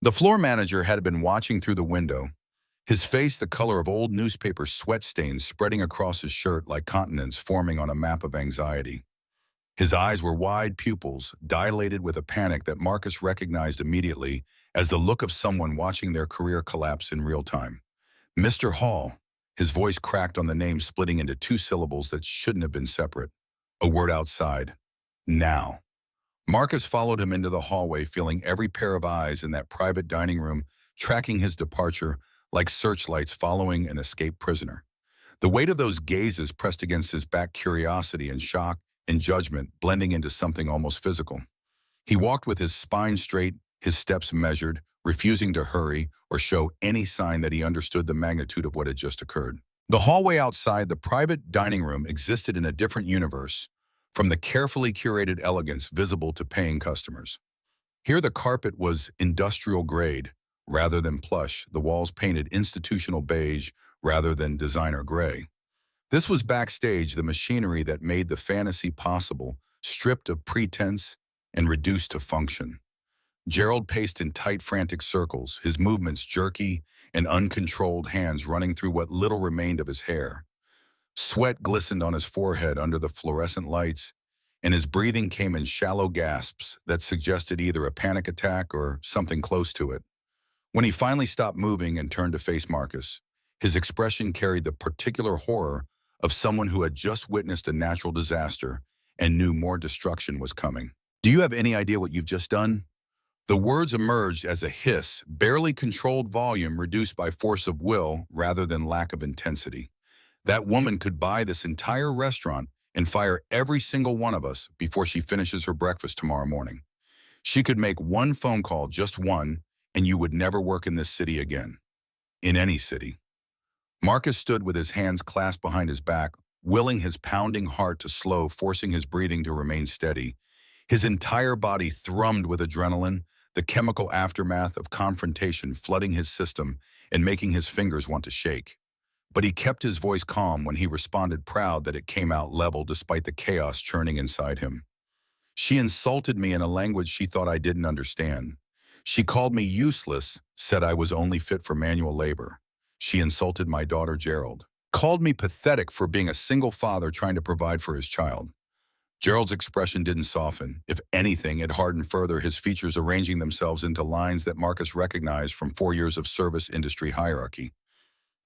The floor manager had been watching through the window, his face the color of old newspaper sweat stains spreading across his shirt like continents forming on a map of anxiety. His eyes were wide pupils, dilated with a panic that Marcus recognized immediately as the look of someone watching their career collapse in real time. Mr. Hall, his voice cracked on the name splitting into two syllables that shouldn't have been separate. A word outside. Now. Marcus followed him into the hallway, feeling every pair of eyes in that private dining room, tracking his departure like searchlights following an escaped prisoner. The weight of those gazes pressed against his back, curiosity and shock and judgment blending into something almost physical. He walked with his spine straight, his steps measured, refusing to hurry or show any sign that he understood the magnitude of what had just occurred. The hallway outside the private dining room existed in a different universe, from the carefully curated elegance visible to paying customers. Here the carpet was industrial grade rather than plush, the walls painted institutional beige rather than designer gray. This was backstage, the machinery that made the fantasy possible, stripped of pretense and reduced to function. Gerald paced in tight, frantic circles, his movements jerky and uncontrolled, hands running through what little remained of his hair. Sweat glistened on his forehead under the fluorescent lights, and his breathing came in shallow gasps that suggested either a panic attack or something close to it. When he finally stopped moving and turned to face Marcus, his expression carried the particular horror of someone who had just witnessed a natural disaster and knew more destruction was coming. "Do you have any idea what you've just done?" The words emerged as a hiss, barely controlled volume reduced by force of will rather than lack of intensity. That woman could buy this entire restaurant and fire every single one of us before she finishes her breakfast tomorrow morning. She could make one phone call, just one, and you would never work in this city again. In any city. Marcus stood with his hands clasped behind his back, willing his pounding heart to slow, forcing his breathing to remain steady. His entire body thrummed with adrenaline, the chemical aftermath of confrontation flooding his system and making his fingers want to shake. But he kept his voice calm when he responded, proud that it came out level despite the chaos churning inside him. "She insulted me in a language she thought I didn't understand. She called me useless, said I was only fit for manual labor. She insulted my daughter Gerald. Called me pathetic for being a single father trying to provide for his child." Gerald's expression didn't soften. If anything, it hardened further, his features arranging themselves into lines that Marcus recognized from 4 years of service industry hierarchy.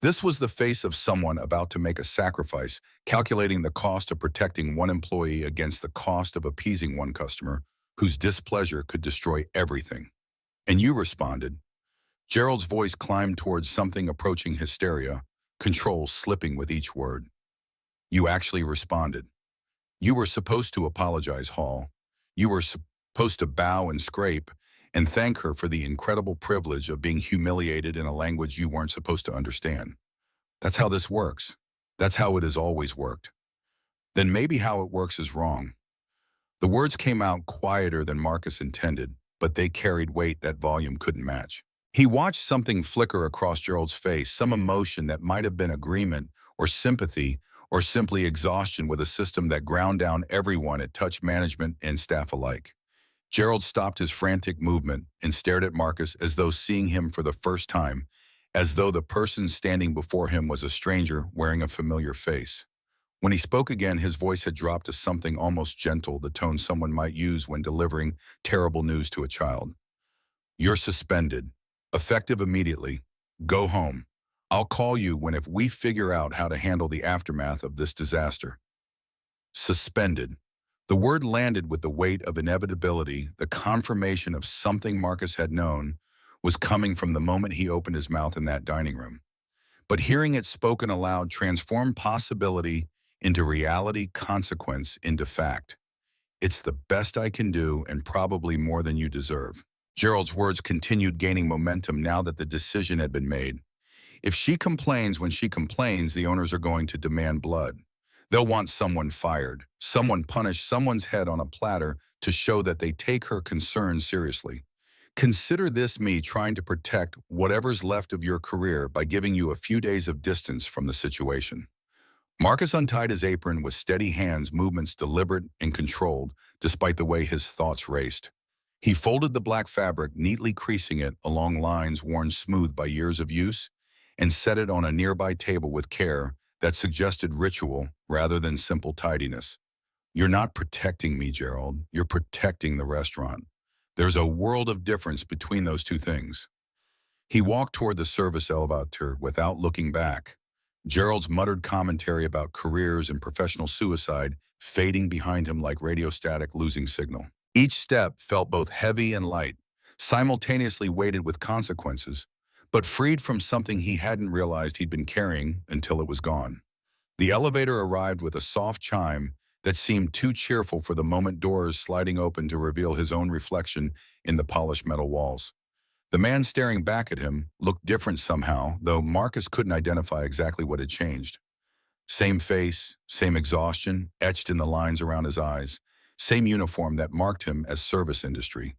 This was the face of someone about to make a sacrifice, calculating the cost of protecting one employee against the cost of appeasing one customer, whose displeasure could destroy everything. "And you responded." Gerald's voice climbed towards something approaching hysteria, control slipping with each word. "You actually responded. You were supposed to apologize, Hall. You were supposed to bow and scrape and thank her for the incredible privilege of being humiliated in a language you weren't supposed to understand. That's how this works. That's how it has always worked. Then maybe how it works is wrong." The words came out quieter than Marcus intended, but they carried weight that volume couldn't match. He watched something flicker across Gerald's face, some emotion that might have been agreement or sympathy or simply exhaustion with a system that ground down everyone at touch, management and staff alike. Gerald stopped his frantic movement and stared at Marcus as though seeing him for the first time, as though the person standing before him was a stranger wearing a familiar face. When he spoke again, his voice had dropped to something almost gentle, the tone someone might use when delivering terrible news to a child. "You're suspended. Effective immediately. Go home. I'll call you if we figure out how to handle the aftermath of this disaster." Suspended. The word landed with the weight of inevitability, the confirmation of something Marcus had known was coming from the moment he opened his mouth in that dining room. But hearing it spoken aloud transformed possibility into reality, consequence into fact. "It's the best I can do and probably more than you deserve." Gerald's words continued gaining momentum now that the decision had been made. If she complains when she complains, the owners are going to demand blood. They'll want someone fired, someone punished, someone's head on a platter to show that they take her concerns seriously. Consider this me trying to protect whatever's left of your career by giving you a few days of distance from the situation. Marcus untied his apron with steady hands, movements deliberate and controlled, despite the way his thoughts raced. He folded the black fabric, neatly creasing it along lines worn smooth by years of use, and set it on a nearby table with care that suggested ritual rather than simple tidiness. You're not protecting me, Gerald. You're protecting the restaurant. There's a world of difference between those two things. He walked toward the service elevator without looking back. Gerald's muttered commentary about careers and professional suicide fading behind him like radio static losing signal. Each step felt both heavy and light, simultaneously weighted with consequences, but freed from something he hadn't realized he'd been carrying until it was gone. The elevator arrived with a soft chime that seemed too cheerful for the moment, doors sliding open to reveal his own reflection in the polished metal walls. The man staring back at him looked different somehow, though Marcus couldn't identify exactly what had changed. Same face, same exhaustion, etched in the lines around his eyes, same uniform that marked him as service industry.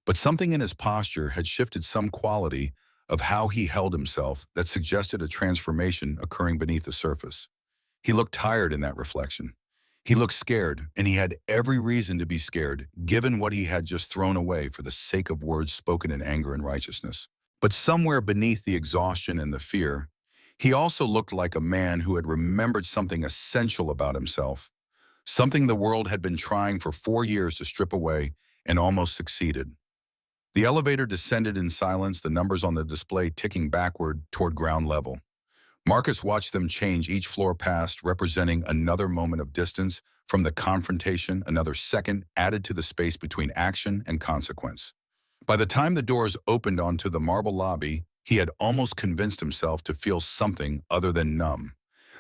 But something in his posture had shifted, some quality of how he held himself that suggested a transformation occurring beneath the surface. He looked tired in that reflection. He looked scared, and he had every reason to be scared, given what he had just thrown away for the sake of words spoken in anger and righteousness. But somewhere beneath the exhaustion and the fear, he also looked like a man who had remembered something essential about himself, something the world had been trying for 4 years to strip away and almost succeeded. The elevator descended in silence, the numbers on the display ticking backward toward ground level. Marcus watched them change, each floor passed, representing another moment of distance from the confrontation, another second added to the space between action and consequence. By the time the doors opened onto the marble lobby, he had almost convinced himself to feel something other than numb.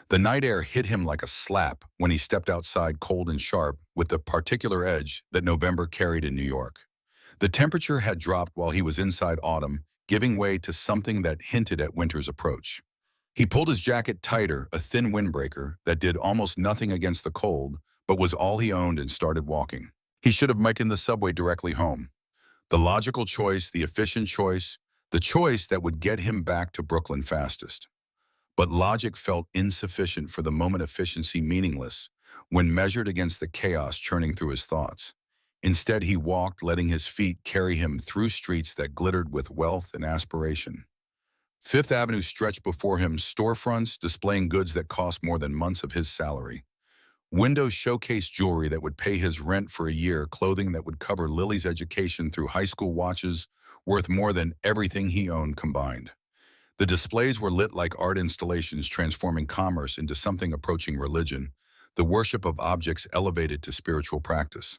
The night air hit him like a slap when he stepped outside, cold and sharp, with the particular edge that November carried in New York. The temperature had dropped while he was inside autumn, giving way to something that hinted at winter's approach. He pulled his jacket tighter, a thin windbreaker that did almost nothing against the cold, but was all he owned, and started walking. He should have taken the subway directly home. The logical choice, the efficient choice, the choice that would get him back to Brooklyn fastest. But logic felt insufficient for the moment, efficiency meaningless when measured against the chaos churning through his thoughts. Instead, he walked, letting his feet carry him through streets that glittered with wealth and aspiration. Fifth Avenue stretched before him, storefronts displaying goods that cost more than months of his salary. Windows showcased jewelry that would pay his rent for a year, clothing that would cover Lily's education through high school, watches worth more than everything he owned combined. The displays were lit like art installations, transforming commerce into something approaching religion, the worship of objects elevated to spiritual practice.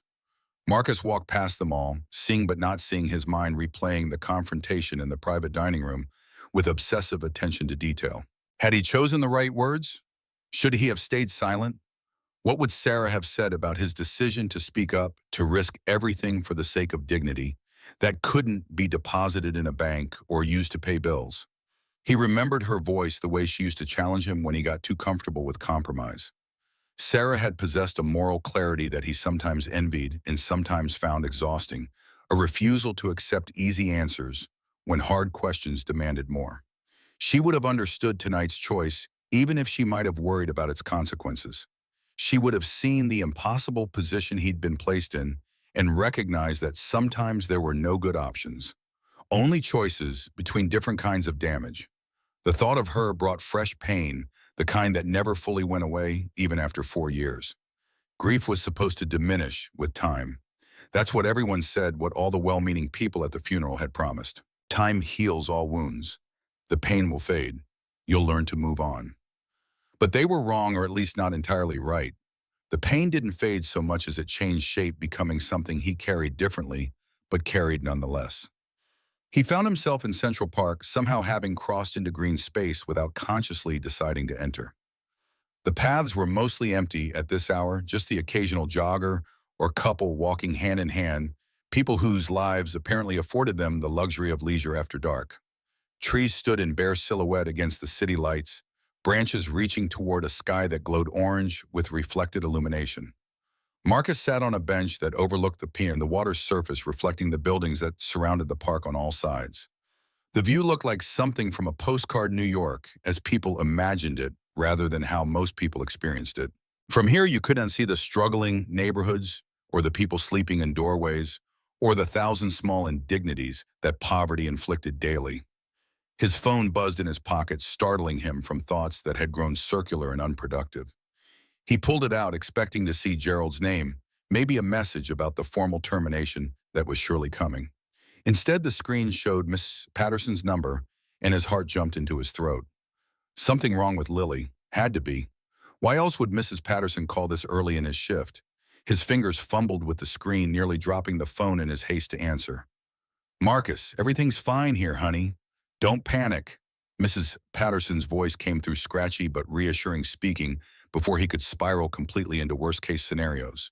Marcus walked past them all, seeing but not seeing, his mind replaying the confrontation in the private dining room with obsessive attention to detail. Had he chosen the right words? Should he have stayed silent? What would Sarah have said about his decision to speak up, to risk everything for the sake of dignity that couldn't be deposited in a bank or used to pay bills? He remembered her voice, the way she used to challenge him when he got too comfortable with compromise. Sarah had possessed a moral clarity that he sometimes envied and sometimes found exhausting, a refusal to accept easy answers when hard questions demanded more. She would have understood tonight's choice, even if she might have worried about its consequences. She would have seen the impossible position he'd been placed in and recognized that sometimes there were no good options, only choices between different kinds of damage. The thought of her brought fresh pain, the kind that never fully went away, even after 4 years. Grief was supposed to diminish with time. That's what everyone said, what all the well-meaning people at the funeral had promised. Time heals all wounds. The pain will fade. You'll learn to move on. But they were wrong, or at least not entirely right. The pain didn't fade so much as it changed shape, becoming something he carried differently, but carried nonetheless. He found himself in Central Park, somehow having crossed into green space without consciously deciding to enter. The paths were mostly empty at this hour, just the occasional jogger or couple walking hand in hand, people whose lives apparently afforded them the luxury of leisure after dark. Trees stood in bare silhouette against the city lights, branches reaching toward a sky that glowed orange with reflected illumination. Marcus sat on a bench that overlooked the pier and the water's surface, reflecting the buildings that surrounded the park on all sides. The view looked like something from a postcard New York, as people imagined it rather than how most people experienced it. From here, you couldn't see the struggling neighborhoods or the people sleeping in doorways or the thousand small indignities that poverty inflicted daily. His phone buzzed in his pocket, startling him from thoughts that had grown circular and unproductive. He pulled it out, expecting to see Gerald's name, maybe a message about the formal termination that was surely coming. Instead, the screen showed Miss Patterson's number, and his heart jumped into his throat. Something wrong with Lily. Had to be. Why else would Mrs. Patterson call this early in his shift? His fingers fumbled with the screen, nearly dropping the phone in his haste to answer. Marcus, everything's fine here, honey. Don't panic. Mrs. Patterson's voice came through scratchy but reassuring speaking before he could spiral completely into worst-case scenarios.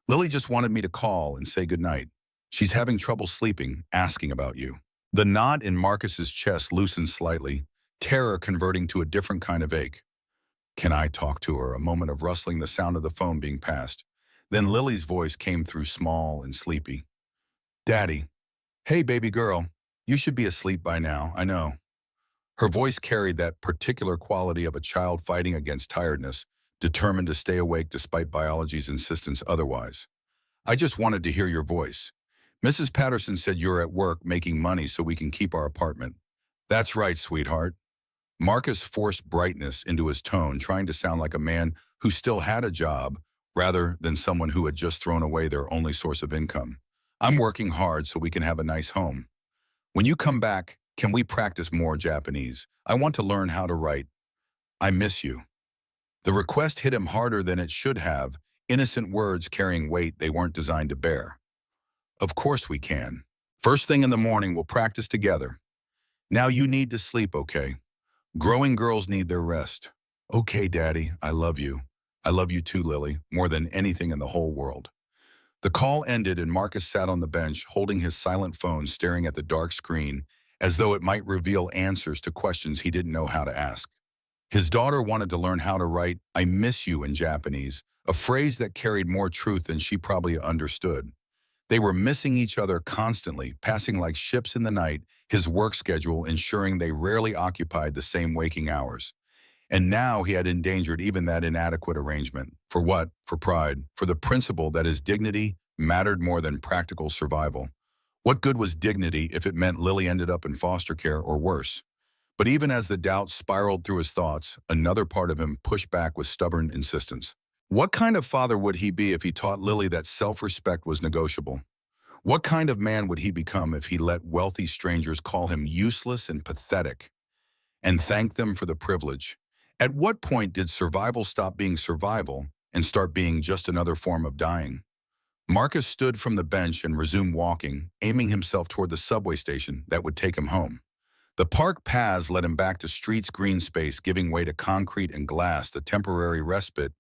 Lily just wanted me to call and say goodnight. She's having trouble sleeping, asking about you. The knot in Marcus's chest loosened slightly, terror converting to a different kind of ache. Can I talk to her? A moment of rustling, the sound of the phone being passed. Then Lily's voice came through small and sleepy. Daddy. Hey, baby girl. You should be asleep by now, I know. Her voice carried that particular quality of a child fighting against tiredness, determined to stay awake despite biology's insistence otherwise. I just wanted to hear your voice. Mrs. Patterson said you're at work making money so we can keep our apartment. That's right, sweetheart. Marcus forced brightness into his tone, trying to sound like a man who still had a job, rather than someone who had just thrown away their only source of income. I'm working hard so we can have a nice home. When you come back, can we practice more Japanese? I want to learn how to write. I miss you. The request hit him harder than it should have, innocent words carrying weight they weren't designed to bear. Of course we can. First thing in the morning, we'll practice together. Now you need to sleep, okay? Growing girls need their rest. Okay, Daddy, I love you. I love you too, Lily, more than anything in the whole world. The call ended and Marcus sat on the bench, holding his silent phone, staring at the dark screen, as though it might reveal answers to questions he didn't know how to ask. His daughter wanted to learn how to write, I miss you in Japanese, a phrase that carried more truth than she probably understood. They were missing each other constantly, passing like ships in the night, his work schedule ensuring they rarely occupied the same waking hours. And now he had endangered even that inadequate arrangement. For what? For pride. For the principle that his dignity mattered more than practical survival. What good was dignity if it meant Lily ended up in foster care or worse? But even as the doubt spiraled through his thoughts, another part of him pushed back with stubborn insistence. What kind of father would he be if he taught Lily that self-respect was negotiable? What kind of man would he become if he let wealthy strangers call him useless and pathetic, and thank them for the privilege? At what point did survival stop being survival and start being just another form of dying? Marcus stood from the bench and resumed walking, aiming himself toward the subway station that would take him home. The park paths led him back to streets' green space, giving way to concrete and glass, the temporary respite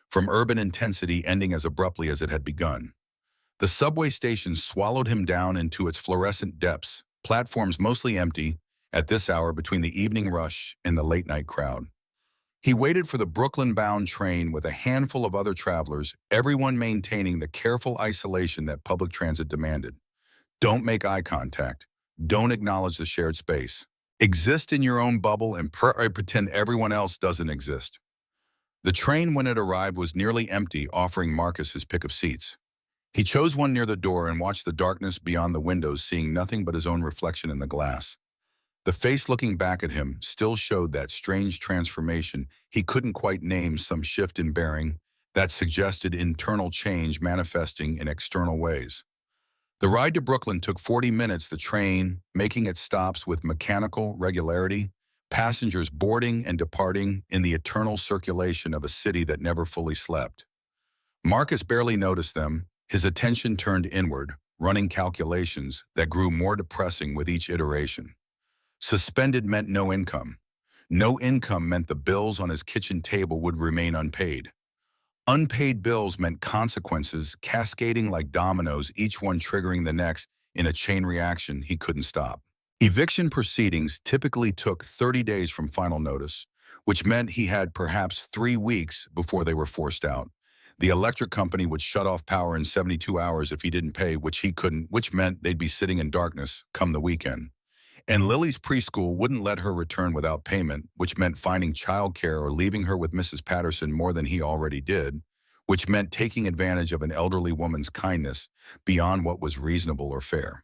from urban intensity ending as abruptly as it had begun. The subway station swallowed him down into its fluorescent depths, platforms mostly empty at this hour between the evening rush and the late-night crowd. He waited for the Brooklyn-bound train with a handful of other travelers, everyone maintaining the careful isolation that public transit demanded. Don't make eye contact. Don't acknowledge the shared space. Exist in your own bubble and pretend everyone else doesn't exist. The train, when it arrived, was nearly empty, offering Marcus his pick of seats. He chose one near the door and watched the darkness beyond the windows, seeing nothing but his own reflection in the glass. The face looking back at him still showed that strange transformation he couldn't quite name, some shift in bearing that suggested internal change manifesting in external ways. The ride to Brooklyn took 40 minutes, the train making its stops with mechanical regularity, passengers boarding and departing in the eternal circulation of a city that never fully slept. Marcus barely noticed them, his attention turned inward, running calculations that grew more depressing with each iteration. Suspended meant no income. No income meant the bills on his kitchen table would remain unpaid. Unpaid bills meant consequences cascading like dominoes, each one triggering the next in a chain reaction he couldn't stop. Eviction proceedings typically took 30 days from final notice, which meant he had perhaps 3 weeks before they were forced out. The electric company would shut off power in 72 hours if he didn't pay, which he couldn't, which meant they'd be sitting in darkness come the weekend. And Lily's preschool wouldn't let her return without payment, which meant finding childcare or leaving her with Mrs. Patterson more than he already did, which meant taking advantage of an elderly woman's kindness beyond what was reasonable or fair.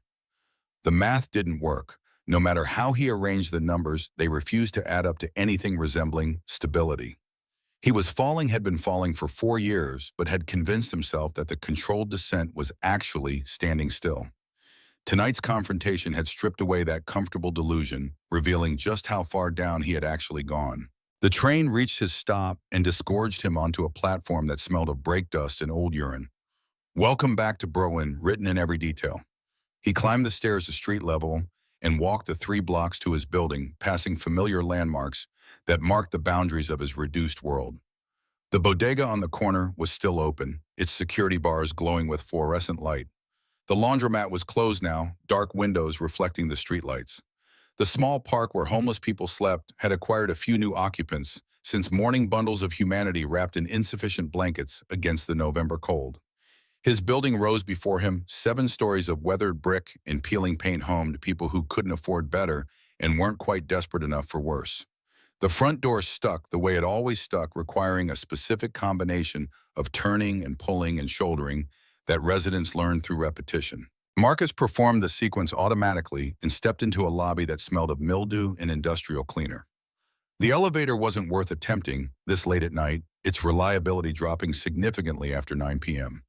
The math didn't work. No matter how he arranged the numbers, they refused to add up to anything resembling stability. Had been falling for 4 years, but had convinced himself that the controlled descent was actually standing still. Tonight's confrontation had stripped away that comfortable delusion, revealing just how far down he had actually gone. The train reached his stop and disgorged him onto a platform that smelled of brake dust and old urine. "Welcome back to Berwyn," written in every detail. He climbed the stairs to street level and walked the 3 blocks to his building, passing familiar landmarks that marked the boundaries of his reduced world. The bodega on the corner was still open, its security bars glowing with fluorescent light. The laundromat was closed now, dark windows reflecting the streetlights. The small park where homeless people slept had acquired a few new occupants since mourning bundles of humanity wrapped in insufficient blankets against the November cold. His building rose before him, 7 stories of weathered brick and peeling paint home to people who couldn't afford better and weren't quite desperate enough for worse. The front door stuck the way it always stuck, requiring a specific combination of turning and pulling and shouldering that residents learned through repetition. Marcus performed the sequence automatically and stepped into a lobby that smelled of mildew and industrial cleaner. The elevator wasn't worth attempting this late at night, its reliability dropping significantly after 9 p.m.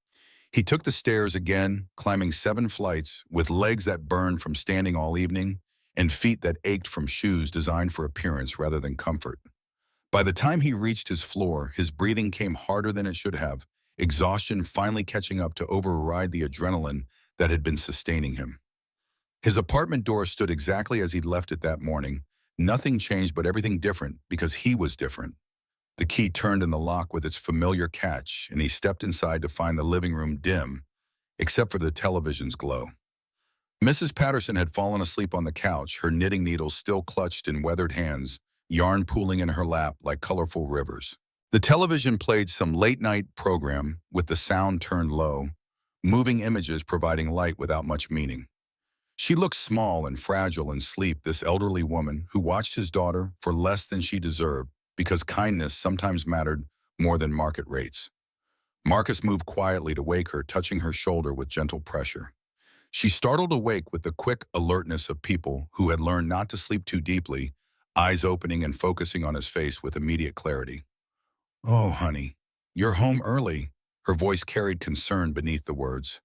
He took the stairs again, climbing 7 flights with legs that burned from standing all evening and feet that ached from shoes designed for appearance rather than comfort. By the time he reached his floor, his breathing came harder than it should have, exhaustion finally catching up to override the adrenaline that had been sustaining him. His apartment door stood exactly as he'd left it that morning. Nothing changed, but everything different because he was different. The key turned in the lock with its familiar catch, and he stepped inside to find the living room dim, except for the television's glow. Mrs. Patterson had fallen asleep on the couch, her knitting needles still clutched in weathered hands, yarn pooling in her lap like colorful rivers. The television played some late-night program with the sound turned low, moving images providing light without much meaning. She looked small and fragile in sleep, this elderly woman who watched his daughter for less than she deserved because kindness sometimes mattered more than market rates. Marcus moved quietly to wake her, touching her shoulder with gentle pressure. She startled awake with the quick alertness of people who had learned not to sleep too deeply, eyes opening and focusing on his face with immediate clarity. "Oh, honey, you're home early." Her voice carried concern beneath the words.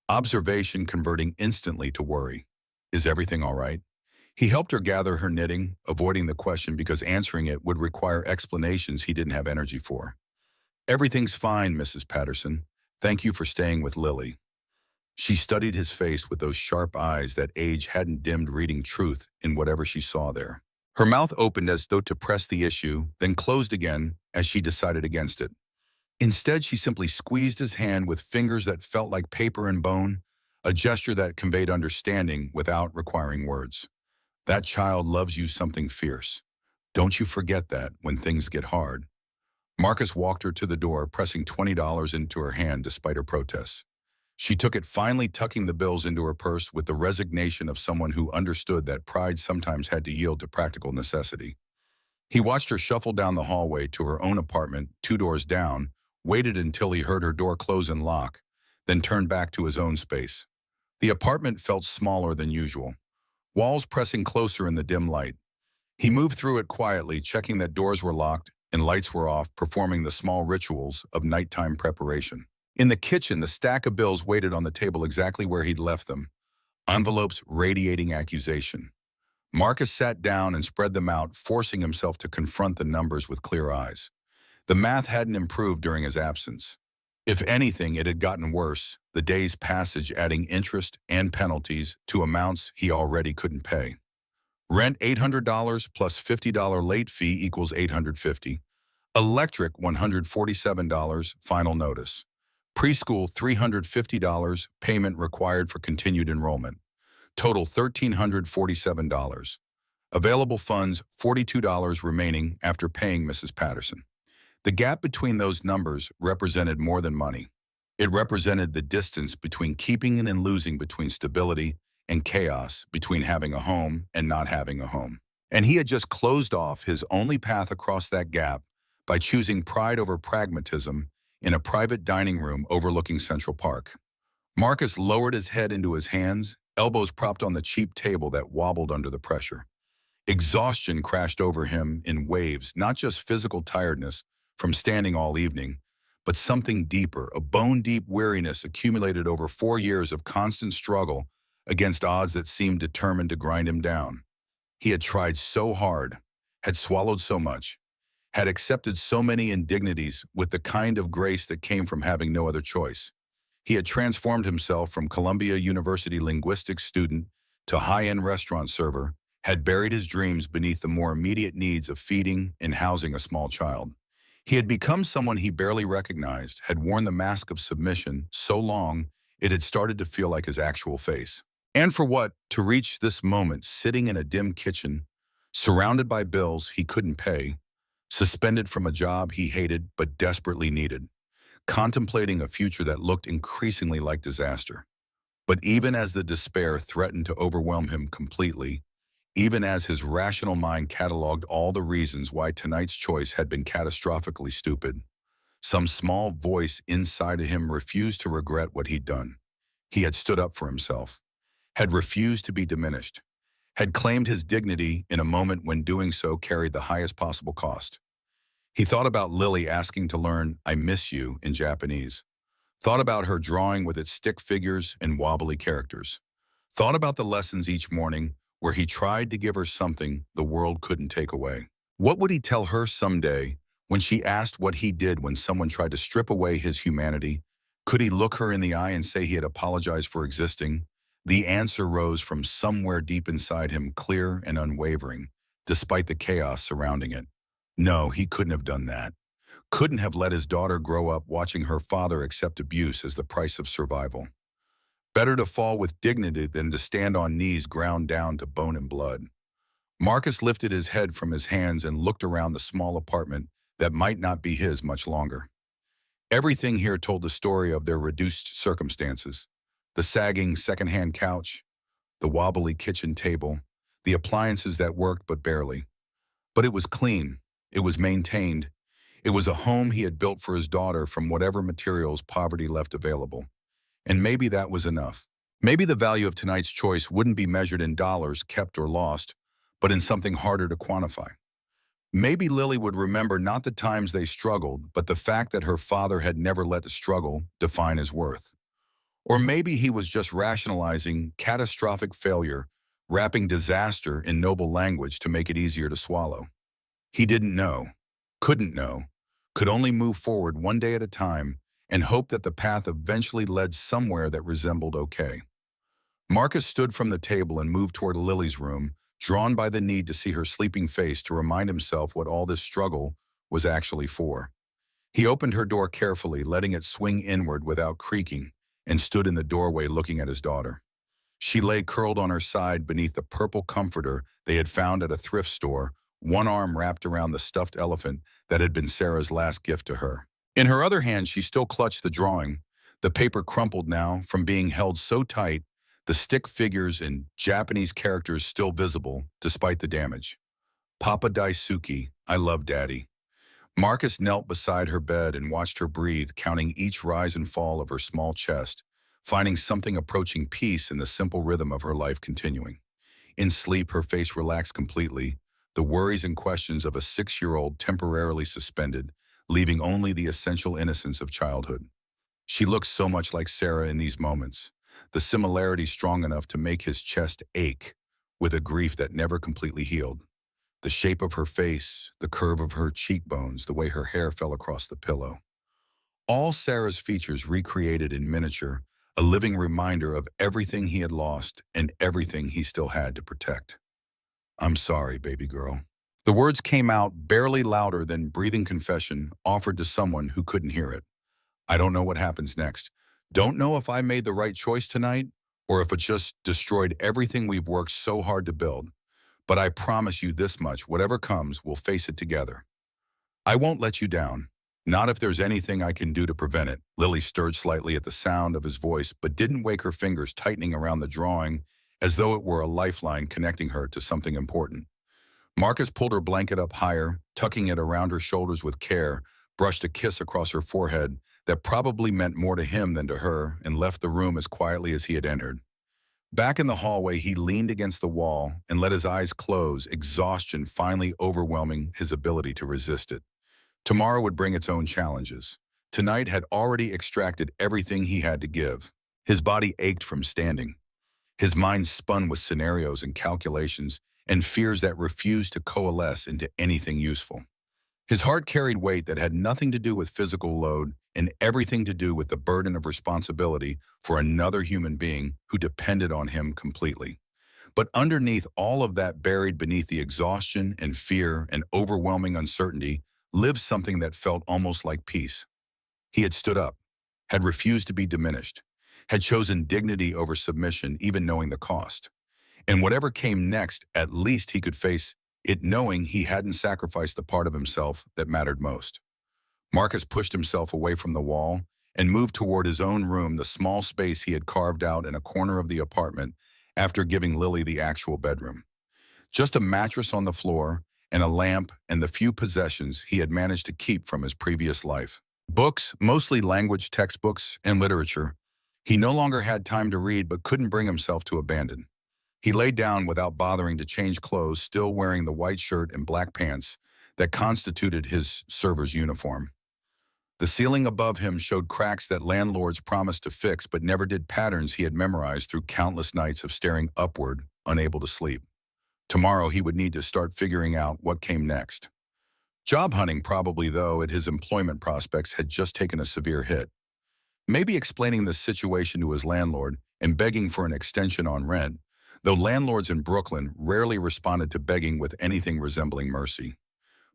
Observation converting instantly to worry. "Is everything all right?" He helped her gather her knitting, avoiding the question because answering it would require explanations he didn't have energy for. "Everything's fine, Mrs. Patterson. Thank you for staying with Lily." She studied his face with those sharp eyes that age hadn't dimmed, reading truth in whatever she saw there. Her mouth opened as though to press the issue, then closed again as she decided against it. Instead, she simply squeezed his hand with fingers that felt like paper and bone, a gesture that conveyed understanding without requiring words. "That child loves you something fierce. Don't you forget that when things get hard." Marcus walked her to the door, pressing $20 into her hand despite her protests. She took it, finally tucking the bills into her purse with the resignation of someone who understood that pride sometimes had to yield to practical necessity. He watched her shuffle down the hallway to her own apartment, 2 doors down, waited until he heard her door close and lock, then turned back to his own space. The apartment felt smaller than usual, walls pressing closer in the dim light. He moved through it quietly, checking that doors were locked and lights were off, performing the small rituals of nighttime preparation. In the kitchen, the stack of bills waited on the table exactly where he'd left them, envelopes radiating accusation. Marcus sat down and spread them out, forcing himself to confront the numbers with clear eyes. The math hadn't improved during his absence. If anything, it had gotten worse, the day's passage adding interest and penalties to amounts he already couldn't pay. Rent $800 plus $50 late fee equals $850. Electric $147, final notice. Preschool $350, payment required for continued enrollment. Total $1,347. Available funds $42 remaining after paying Mrs. Patterson. The gap between those numbers represented more than money. It represented the distance between keeping and losing, between stability and chaos, between having a home and not having a home. And he had just closed off his only path across that gap by choosing pride over pragmatism in a private dining room overlooking Central Park. Marcus lowered his head into his hands, elbows propped on the cheap table that wobbled under the pressure. Exhaustion crashed over him in waves, not just physical tiredness from standing all evening, but something deeper, a bone-deep weariness accumulated over 4 years of constant struggle against odds that seemed determined to grind him down. He had tried so hard, had swallowed so much, had accepted so many indignities with the kind of grace that came from having no other choice. He had transformed himself from Columbia University linguistics student to high-end restaurant server, had buried his dreams beneath the more immediate needs of feeding and housing a small child. He had become someone he barely recognized, had worn the mask of submission so long it had started to feel like his actual face. And for what? To reach this moment, sitting in a dim kitchen, surrounded by bills he couldn't pay, suspended from a job he hated but desperately needed, contemplating a future that looked increasingly like disaster. But even as the despair threatened to overwhelm him completely, even as his rational mind cataloged all the reasons why tonight's choice had been catastrophically stupid, some small voice inside of him refused to regret what he'd done. He had stood up for himself, had refused to be diminished, had claimed his dignity in a moment when doing so carried the highest possible cost. He thought about Lily asking to learn "I miss you" in Japanese, thought about her drawing with its stick figures and wobbly characters, thought about the lessons each morning where he tried to give her something the world couldn't take away. What would he tell her someday when she asked what he did when someone tried to strip away his humanity? Could he look her in the eye and say he had apologized for existing? The answer rose from somewhere deep inside him, clear and unwavering, despite the chaos surrounding it. No, he couldn't have done that. Couldn't have let his daughter grow up watching her father accept abuse as the price of survival. Better to fall with dignity than to stand on knees ground down to bone and blood. Marcus lifted his head from his hands and looked around the small apartment that might not be his much longer. Everything here told the story of their reduced circumstances. The sagging second-hand couch, the wobbly kitchen table, the appliances that worked but barely. But it was clean, it was maintained, it was a home he had built for his daughter from whatever materials poverty left available. And maybe that was enough. Maybe the value of tonight's choice wouldn't be measured in dollars kept or lost, but in something harder to quantify. Maybe Lily would remember not the times they struggled, but the fact that her father had never let the struggle define his worth. Or maybe he was just rationalizing catastrophic failure, wrapping disaster in noble language to make it easier to swallow. He didn't know, couldn't know, could only move forward one day at a time and hope that the path eventually led somewhere that resembled okay. Marcus stood from the table and moved toward Lily's room, drawn by the need to see her sleeping face to remind himself what all this struggle was actually for. He opened her door carefully, letting it swing inward without creaking, and stood in the doorway looking at his daughter. She lay curled on her side beneath the purple comforter they had found at a thrift store, one arm wrapped around the stuffed elephant that had been Sarah's last gift to her. In her other hand, she still clutched the drawing, the paper crumpled now from being held so tight, the stick figures and Japanese characters still visible despite the damage. "Papa Daisuke, I love Daddy." Marcus knelt beside her bed and watched her breathe, counting each rise and fall of her small chest, finding something approaching peace in the simple rhythm of her life continuing. In sleep, her face relaxed completely, the worries and questions of a 6-year-old temporarily suspended, leaving only the essential innocence of childhood. She looked so much like Sarah in these moments, the similarity strong enough to make his chest ache with a grief that never completely healed. The shape of her face, the curve of her cheekbones, the way her hair fell across the pillow. All Sarah's features recreated in miniature, a living reminder of everything he had lost and everything he still had to protect. "I'm sorry, baby girl." The words came out barely louder than breathing confession offered to someone who couldn't hear it. "I don't know what happens next. Don't know if I made the right choice tonight or if it just destroyed everything we've worked so hard to build. But I promise you this much, whatever comes, we'll face it together. I won't let you down. Not if there's anything I can do to prevent it." Lily stirred slightly at the sound of his voice, but didn't wake her fingers tightening around the drawing as though it were a lifeline connecting her to something important. Marcus pulled her blanket up higher, tucking it around her shoulders with care, brushed a kiss across her forehead, that probably meant more to him than to her, and left the room as quietly as he had entered. Back in the hallway, he leaned against the wall and let his eyes close, exhaustion finally overwhelming his ability to resist it. Tomorrow would bring its own challenges. Tonight had already extracted everything he had to give. His body ached from standing. His mind spun with scenarios and calculations and fears that refused to coalesce into anything useful. His heart carried weight that had nothing to do with physical load and everything to do with the burden of responsibility for another human being who depended on him completely. But underneath all of that, buried beneath the exhaustion and fear and overwhelming uncertainty, lived something that felt almost like peace. He had stood up, had refused to be diminished, had chosen dignity over submission, even knowing the cost. And whatever came next, at least he could face it knowing he hadn't sacrificed the part of himself that mattered most. Marcus pushed himself away from the wall and moved toward his own room, the small space he had carved out in a corner of the apartment after giving Lily the actual bedroom. Just a mattress on the floor and a lamp and the few possessions he had managed to keep from his previous life. Books, mostly language textbooks and literature, he no longer had time to read but couldn't bring himself to abandon. He lay down without bothering to change clothes, still wearing the white shirt and black pants that constituted his server's uniform. The ceiling above him showed cracks that landlords promised to fix but never did, patterns he had memorized through countless nights of staring upward, unable to sleep. Tomorrow he would need to start figuring out what came next. Job hunting probably, though, at his employment prospects had just taken a severe hit. Maybe explaining the situation to his landlord and begging for an extension on rent, though landlords in Brooklyn rarely responded to begging with anything resembling mercy.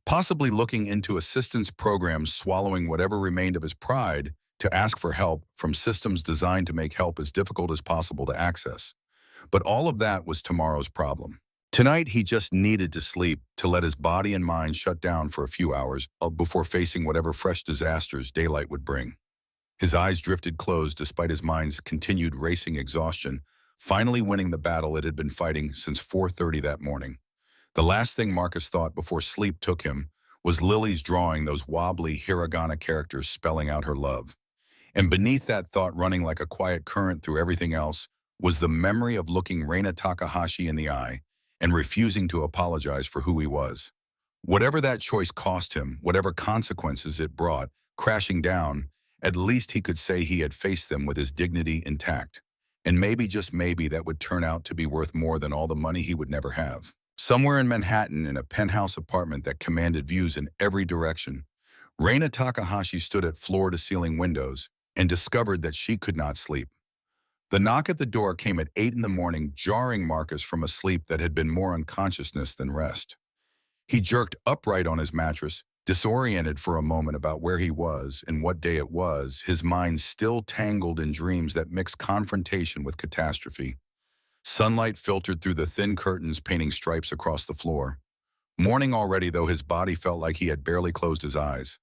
Possibly looking into assistance programs, swallowing whatever remained of his pride to ask for help from systems designed to make help as difficult as possible to access. But all of that was tomorrow's problem. Tonight, he just needed to sleep, to let his body and mind shut down for a few hours before facing whatever fresh disasters daylight would bring. His eyes drifted closed despite his mind's continued racing exhaustion, finally winning the battle it had been fighting since 4:30 that morning. The last thing Marcus thought before sleep took him was Lily's drawing those wobbly hiragana characters spelling out her love. And beneath that thought, running like a quiet current through everything else, was the memory of looking Reina Takahashi in the eye and refusing to apologize for who he was. Whatever that choice cost him, whatever consequences it brought, crashing down, at least he could say he had faced them with his dignity intact. And maybe, just maybe, that would turn out to be worth more than all the money he would never have. Somewhere in Manhattan, in a penthouse apartment that commanded views in every direction, Reina Takahashi stood at floor-to-ceiling windows and discovered that she could not sleep. The knock at the door came at 8 in the morning, jarring Marcus from a sleep that had been more unconsciousness than rest. He jerked upright on his mattress, disoriented for a moment about where he was and what day it was, his mind still tangled in dreams that mixed confrontation with catastrophe. Sunlight filtered through the thin curtains, painting stripes across the floor. Morning already, though his body felt like he had barely closed his eyes.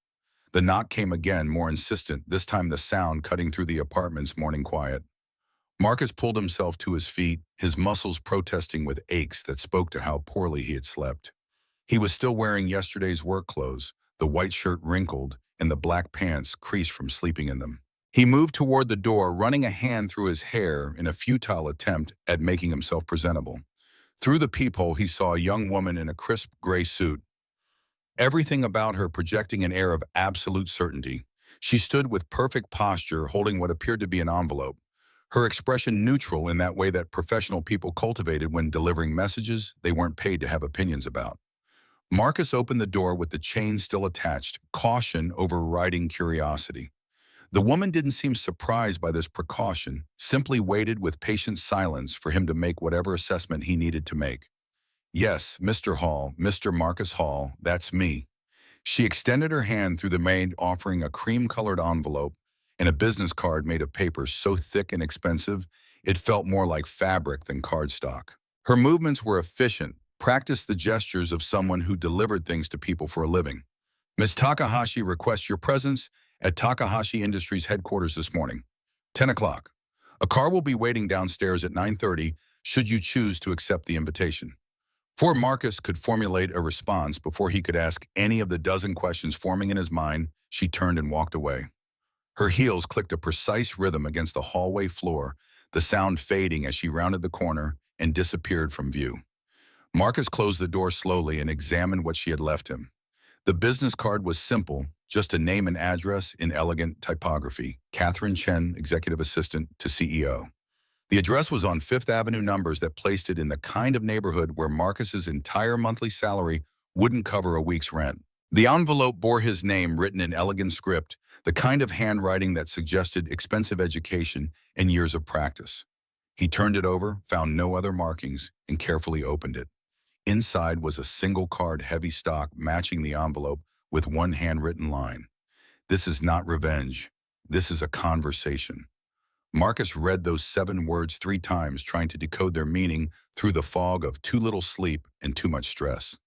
The knock came again, more insistent, this time the sound cutting through the apartment's morning quiet. Marcus pulled himself to his feet, his muscles protesting with aches that spoke to how poorly he had slept. He was still wearing yesterday's work clothes, the white shirt wrinkled and the black pants creased from sleeping in them. He moved toward the door, running a hand through his hair in a futile attempt at making himself presentable. Through the peephole, he saw a young woman in a crisp gray suit, everything about her projecting an air of absolute certainty. She stood with perfect posture, holding what appeared to be an envelope, her expression neutral in that way that professional people cultivated when delivering messages they weren't paid to have opinions about. Marcus opened the door with the chain still attached, caution overriding curiosity. The woman didn't seem surprised by this precaution, simply waited with patient silence for him to make whatever assessment he needed to make. "Yes, Mr. Hall, Mr. Marcus Hall, that's me." She extended her hand through the maid, offering a cream-colored envelope and a business card made of paper so thick and expensive it felt more like fabric than cardstock. Her movements were efficient, practiced the gestures of someone who delivered things to people for a living. "Miss Takahashi requests your presence at Takahashi Industries headquarters this morning, 10 o'clock. A car will be waiting downstairs at 9:30 should you choose to accept the invitation." Before Marcus could formulate a response, before he could ask any of the dozen questions forming in his mind, she turned and walked away. Her heels clicked a precise rhythm against the hallway floor, the sound fading as she rounded the corner and disappeared from view. Marcus closed the door slowly and examined what she had left him. The business card was simple, just a name and address in elegant typography. Catherine Chen, Executive Assistant to CEO. The address was on Fifth Avenue, numbers that placed it in the kind of neighborhood where Marcus's entire monthly salary wouldn't cover a week's rent. The envelope bore his name written in elegant script, the kind of handwriting that suggested expensive education and years of practice. He turned it over, found no other markings, and carefully opened it. Inside was a single card, heavy stock, matching the envelope with one handwritten line. "This is not revenge. This is a conversation." Marcus read those 7 words 3 times, trying to decode their meaning through the fog of too little sleep and too much stress.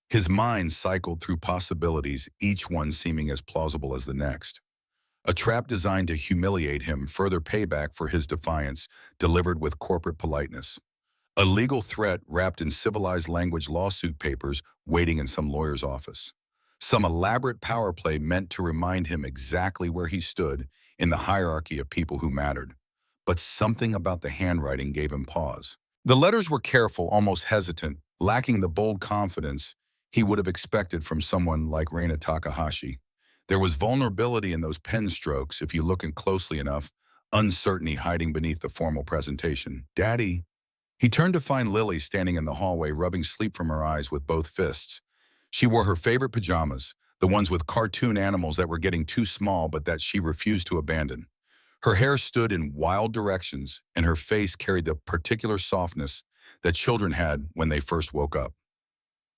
His mind cycled through possibilities, each one seeming as plausible as the next. A trap designed to humiliate him, further payback for his defiance, delivered with corporate politeness. A legal threat wrapped in civilized language, lawsuit papers waiting in some lawyer's office. Some elaborate power play meant to remind him exactly where he stood in the hierarchy of people who mattered. But something about the handwriting gave him pause. The letters were careful, almost hesitant, lacking the bold confidence he would have expected from someone like Reina Takahashi. There was vulnerability in those pen strokes, if you look closely enough, uncertainty hiding beneath the formal presentation. "Daddy." He turned to find Lily standing in the hallway, rubbing sleep from her eyes with both fists. She wore her favorite pajamas, the ones with cartoon animals that were getting too small but that she refused to abandon. Her hair stood in wild directions, and her face carried the particular softness that children had when they first woke up.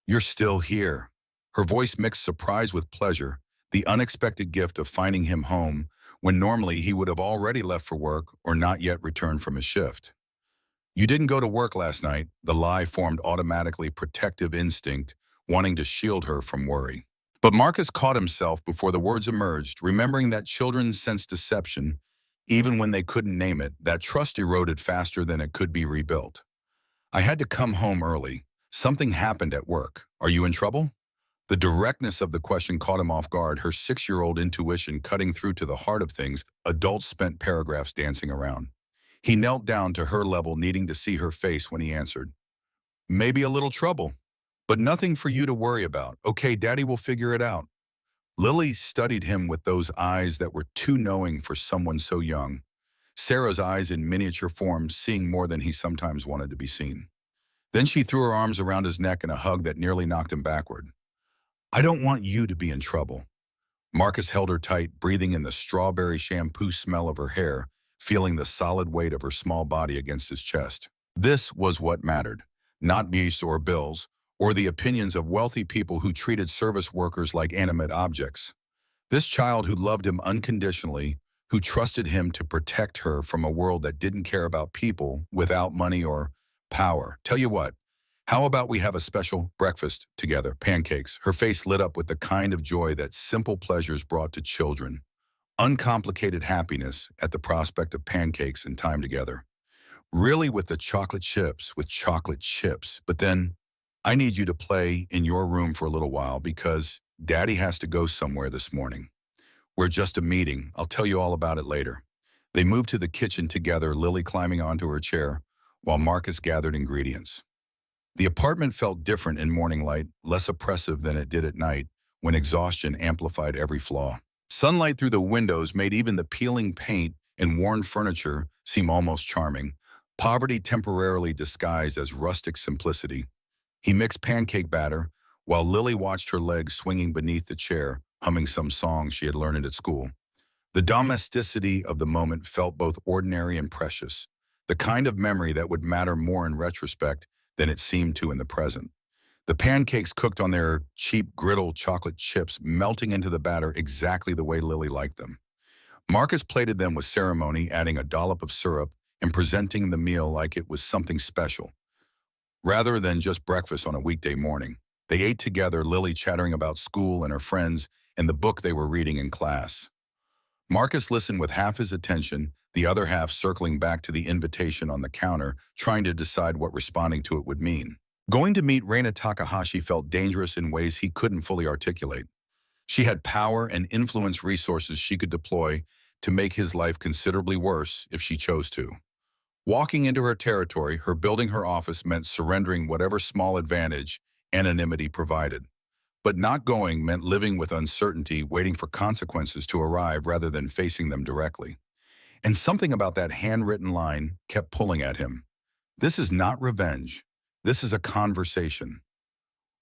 "You're still here." Her voice mixed surprise with pleasure, the unexpected gift of finding him home when normally he would have already left for work or not yet returned from his shift. "You didn't go to work last night." The lie formed automatically protective instinct, wanting to shield her from worry. But Marcus caught himself before the words emerged, remembering that children sense deception, even when they couldn't name it. That trust eroded faster than it could be rebuilt. "I had to come home early. Something happened at work. Are you in trouble?" The directness of the question caught him off guard, her 6-year-old intuition cutting through to the heart of things adults spent paragraphs dancing around. He knelt down to her level, needing to see her face when he answered. "Maybe a little trouble, but nothing for you to worry about. Okay, Daddy will figure it out." Lily studied him with those eyes that were too knowing for someone so young. Sarah's eyes in miniature form, seeing more than he sometimes wanted to be seen. Then she threw her arms around his neck in a hug that nearly knocked him backward. "I don't want you to be in trouble." Marcus held her tight, breathing in the strawberry shampoo smell of her hair, feeling the solid weight of her small body against his chest. This was what mattered, not me's or bills, or the opinions of wealthy people who treated service workers like animate objects. This child who loved him unconditionally, who trusted him to protect her from a world that didn't care about people without money or power. "Tell you what, how about we have a special breakfast together, pancakes?" Her face lit up with the kind of joy that simple pleasures brought to children. Uncomplicated happiness at the prospect of pancakes and time together. "Really, with the chocolate chips, with chocolate chips. But then, I need you to play in your room for a little while because Daddy has to go somewhere this morning. We're just a meeting. I'll tell you all about it later." They moved to the kitchen together, Lily climbing onto her chair, while Marcus gathered ingredients. The apartment felt different in morning light, less oppressive than it did at night, when exhaustion amplified every flaw. Sunlight through the windows made even the peeling paint and worn furniture seem almost charming, poverty temporarily disguised as rustic simplicity. He mixed pancake batter, while Lily watched her legs swinging beneath the chair, humming some song she had learned at school. The domesticity of the moment felt both ordinary and precious, the kind of memory that would matter more in retrospect than it seemed to in the present. The pancakes cooked on their cheap griddle, chocolate chips melting into the batter exactly the way Lily liked them. Marcus plated them with ceremony, adding a dollop of syrup and presenting the meal like it was something special, rather than just breakfast on a weekday morning. They ate together, Lily chattering about school and her friends and the book they were reading in class. Marcus listened with half his attention, the other half circling back to the invitation on the counter, trying to decide what responding to it would mean. Going to meet Reina Takahashi felt dangerous in ways he couldn't fully articulate. She had power and influence resources she could deploy to make his life considerably worse if she chose to. Walking into her territory, her building her office meant surrendering whatever small advantage anonymity provided. But not going meant living with uncertainty, waiting for consequences to arrive rather than facing them directly. And something about that handwritten line kept pulling at him. This is not revenge. This is a conversation.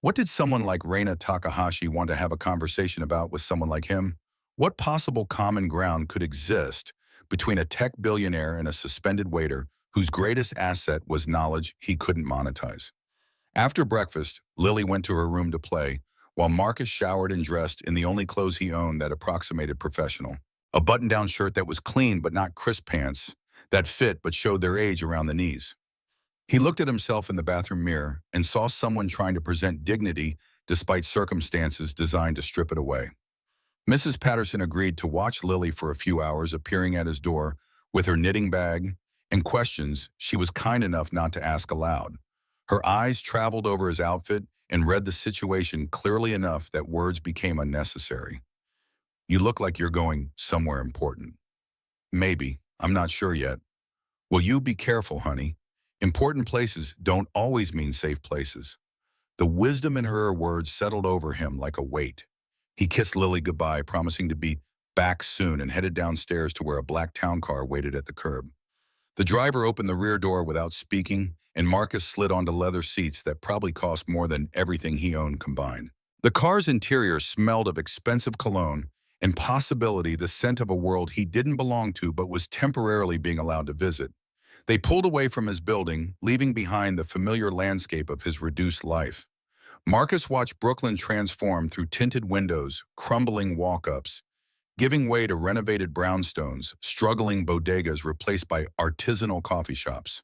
What did someone like Reina Takahashi want to have a conversation about with someone like him? What possible common ground could exist between a tech billionaire and a suspended waiter whose greatest asset was knowledge he couldn't monetize? After breakfast, Lily went to her room to play, while Marcus showered and dressed in the only clothes he owned that approximated professional. A button-down shirt that was clean but not crisp, pants that fit but showed their age around the knees. He looked at himself in the bathroom mirror and saw someone trying to present dignity despite circumstances designed to strip it away. Mrs. Patterson agreed to watch Lily for a few hours, appearing at his door with her knitting bag and questions she was kind enough not to ask aloud. Her eyes traveled over his outfit and read the situation clearly enough that words became unnecessary. You look like you're going somewhere important. Maybe. I'm not sure yet. Will you be careful, honey? Important places don't always mean safe places. The wisdom in her words settled over him like a weight. He kissed Lily goodbye, promising to be back soon, and headed downstairs to where a black town car waited at the curb. The driver opened the rear door without speaking, and Marcus slid onto leather seats that probably cost more than everything he owned combined. The car's interior smelled of expensive cologne and possibility the scent of a world he didn't belong to but was temporarily being allowed to visit. They pulled away from his building, leaving behind the familiar landscape of his reduced life. Marcus watched Brooklyn transform through tinted windows, crumbling walk-ups, giving way to renovated brownstones, struggling bodegas replaced by artisanal coffee shops.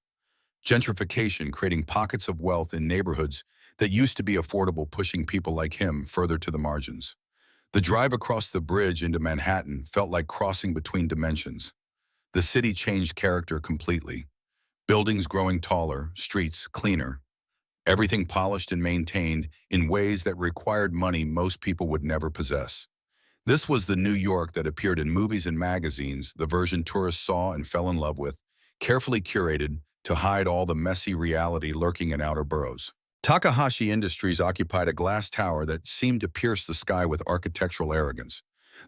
Gentrification creating pockets of wealth in neighborhoods that used to be affordable, pushing people like him further to the margins. The drive across the bridge into Manhattan felt like crossing between dimensions. The city changed character completely. Buildings growing taller, streets cleaner, everything polished and maintained in ways that required money most people would never possess. This was the New York that appeared in movies and magazines, the version tourists saw and fell in love with, carefully curated to hide all the messy reality lurking in outer boroughs. Takahashi Industries occupied a glass tower that seemed to pierce the sky with architectural arrogance.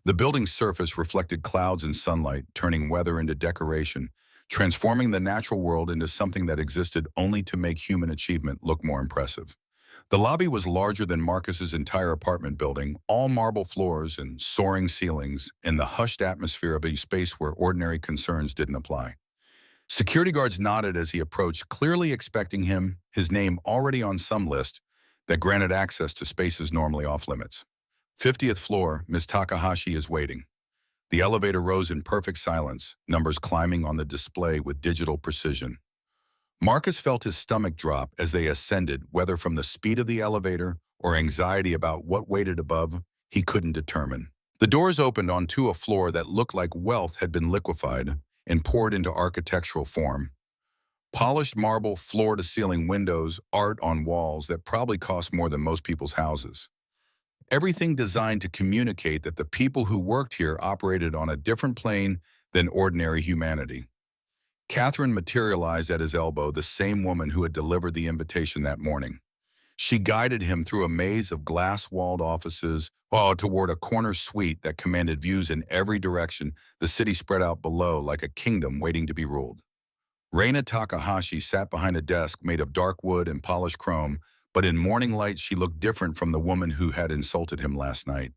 The building's surface reflected clouds and sunlight, turning weather into decoration, transforming the natural world into something that existed only to make human achievement look more impressive. The lobby was larger than Marcus's entire apartment building, all marble floors and soaring ceilings, in the hushed atmosphere of a space where ordinary concerns didn't apply. Security guards nodded as he approached, clearly expecting him, his name already on some list that granted access to spaces normally off-limits. 50th floor, Ms. Takahashi is waiting. The elevator rose in perfect silence, numbers climbing on the display with digital precision. Marcus felt his stomach drop as they ascended, whether from the speed of the elevator or anxiety about what waited above, he couldn't determine. The doors opened onto a floor that looked like wealth had been liquefied and poured into architectural form. Polished marble floor-to-ceiling windows, art on walls that probably cost more than most people's houses. Everything designed to communicate that the people who worked here operated on a different plane than ordinary humanity. Catherine materialized at his elbow, the same woman who had delivered the invitation that morning. She guided him through a maze of glass-walled offices, toward a corner suite that commanded views in every direction, the city spread out below like a kingdom waiting to be ruled. Reina Takahashi sat behind a desk made of dark wood and polished chrome, but in morning light she looked different from the woman who had insulted him last night.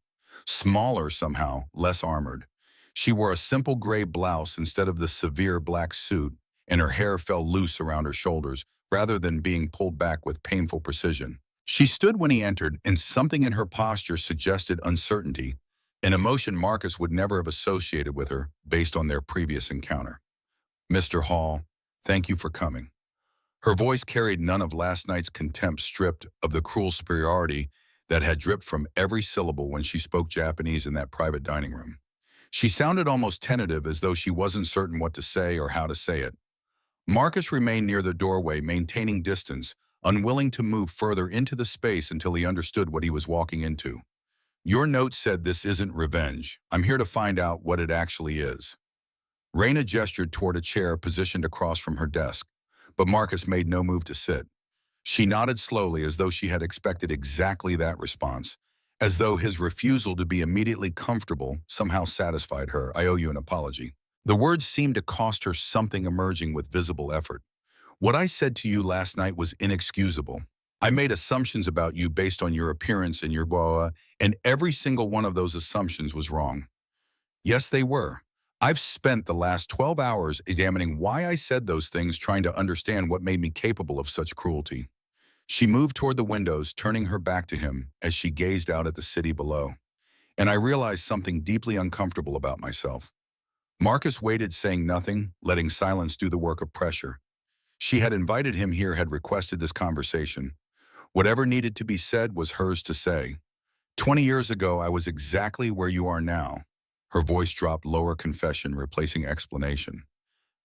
Smaller somehow, less armored. She wore a simple gray blouse instead of the severe black suit, and her hair fell loose around her shoulders rather than being pulled back with painful precision. She stood when he entered, and something in her posture suggested uncertainty, an emotion Marcus would never have associated with her based on their previous encounter. "Mr. Hall, thank you for coming." Her voice carried none of last night's contempt, stripped of the cruel superiority that had dripped from every syllable when she spoke Japanese in that private dining room. She sounded almost tentative, as though she wasn't certain what to say or how to say it. Marcus remained near the doorway, maintaining distance, unwilling to move further into the space until he understood what he was walking into. Your note said this isn't revenge. I'm here to find out what it actually is. Raina gestured toward a chair positioned across from her desk, but Marcus made no move to sit. She nodded slowly as though she had expected exactly that response, as though his refusal to be immediately comfortable somehow satisfied her. I owe you an apology. The words seemed to cost her something emerging with visible effort. What I said to you last night was inexcusable. I made assumptions about you based on your appearance and your boa, and every single one of those assumptions was wrong. Yes, they were. I've spent the last 12 hours examining why I said those things, trying to understand what made me capable of such cruelty. She moved toward the windows, turning her back to him as she gazed out at the city below. And I realized something deeply uncomfortable about myself. Marcus waited, saying nothing, letting silence do the work of pressure. She had invited him here, had requested this conversation. Whatever needed to be said was hers to say. 20 years ago, I was exactly where you are now. Her voice dropped lower, confession replacing explanation.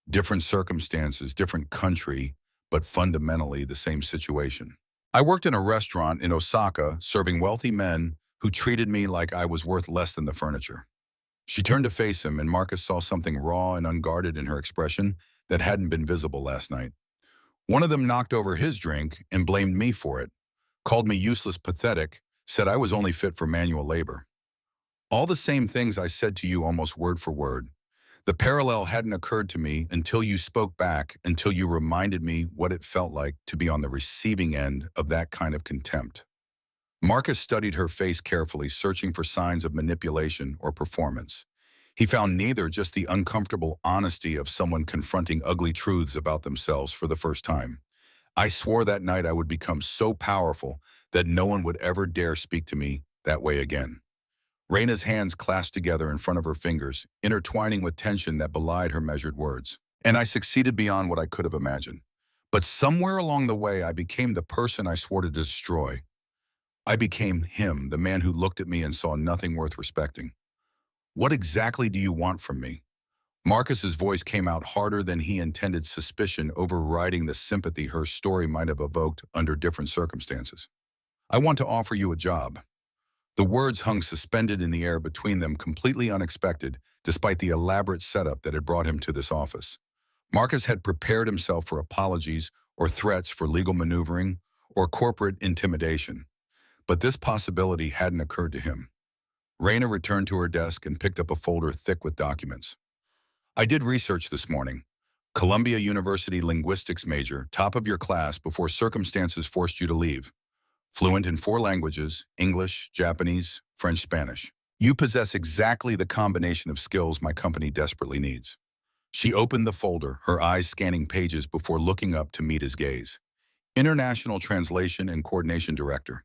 Different circumstances, different country, but fundamentally the same situation. I worked in a restaurant in Osaka, serving wealthy men who treated me like I was worth less than the furniture. She turned to face him, and Marcus saw something raw and unguarded in her expression that hadn't been visible last night. One of them knocked over his drink and blamed me for it, called me useless, pathetic, said I was only fit for manual labor. All the same things I said to you almost word for word. The parallel hadn't occurred to me until you spoke back, until you reminded me what it felt like to be on the receiving end of that kind of contempt. Marcus studied her face carefully, searching for signs of manipulation or performance. He found neither, just the uncomfortable honesty of someone confronting ugly truths about themselves for the first time. I swore that night I would become so powerful that no one would ever dare speak to me that way again. Raina's hands clasped together in front of her fingers, intertwining with tension that belied her measured words. And I succeeded beyond what I could have imagined. But somewhere along the way, I became the person I swore to destroy. I became him, the man who looked at me and saw nothing worth respecting. What exactly do you want from me? Marcus's voice came out harder than he intended, suspicion overriding the sympathy her story might have evoked under different circumstances. I want to offer you a job. The words hung suspended in the air between them, completely unexpected, despite the elaborate setup that had brought him to this office. Marcus had prepared himself for apologies or threats, for legal maneuvering or corporate intimidation. But this possibility hadn't occurred to him. Raina returned to her desk and picked up a folder thick with documents. I did research this morning. Columbia University linguistics major, top of your class before circumstances forced you to leave. Fluent in 4 languages, English, Japanese, French, Spanish. You possess exactly the combination of skills my company desperately needs. She opened the folder, her eyes scanning pages before looking up to meet his gaze. International Translation and Coordination Director.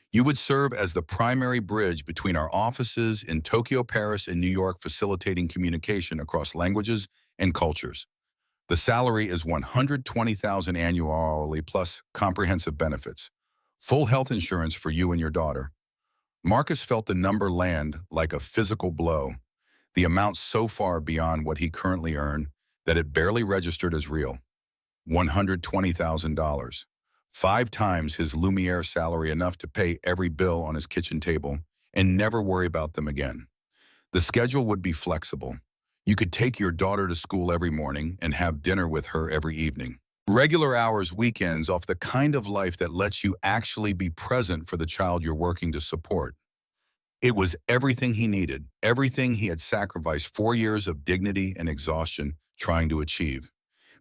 You would serve as the primary bridge between our offices in Tokyo, Paris, and New York, facilitating communication across languages and cultures. The salary is $120,000 annually plus comprehensive benefits. Full health insurance for you and your daughter. Marcus felt the number land like a physical blow, the amount so far beyond what he currently earned that it barely registered as real. $120,000. 5 times his Lumiere salary, enough to pay every bill on his kitchen table and never worry about them again. The schedule would be flexible. You could take your daughter to school every morning and have dinner with her every evening. Regular hours, weekends, off, the kind of life that lets you actually be present for the child you're working to support. It was everything he needed, everything he had sacrificed 4 years of dignity and exhaustion trying to achieve.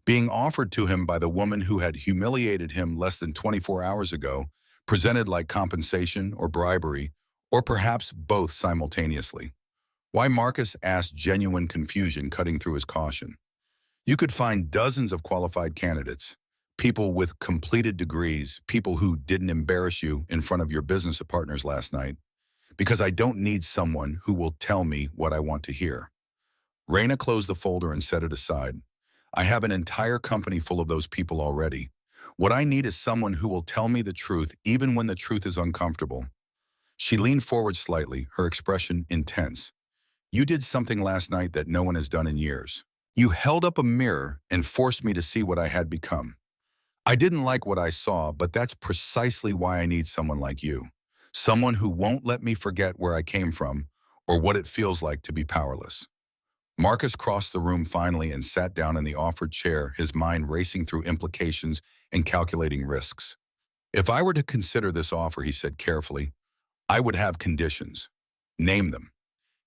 Being offered to him by the woman who had humiliated him less than 24 hours ago, presented like compensation or bribery, or perhaps both simultaneously. Why, Marcus asked, genuine confusion cutting through his caution. You could find dozens of qualified candidates, people with completed degrees, people who didn't embarrass you in front of your business partners last night, because I don't need someone who will tell me what I want to hear. Raina closed the folder and set it aside. I have an entire company full of those people already. What I need is someone who will tell me the truth, even when the truth is uncomfortable. She leaned forward slightly, her expression intense. You did something last night that no one has done in years. You held up a mirror and forced me to see what I had become. I didn't like what I saw, but that's precisely why I need someone like you. Someone who won't let me forget where I came from or what it feels like to be powerless. Marcus crossed the room finally and sat down in the offered chair, his mind racing through implications and calculating risks. If I were to consider this offer, he said carefully, I would have conditions. Name them.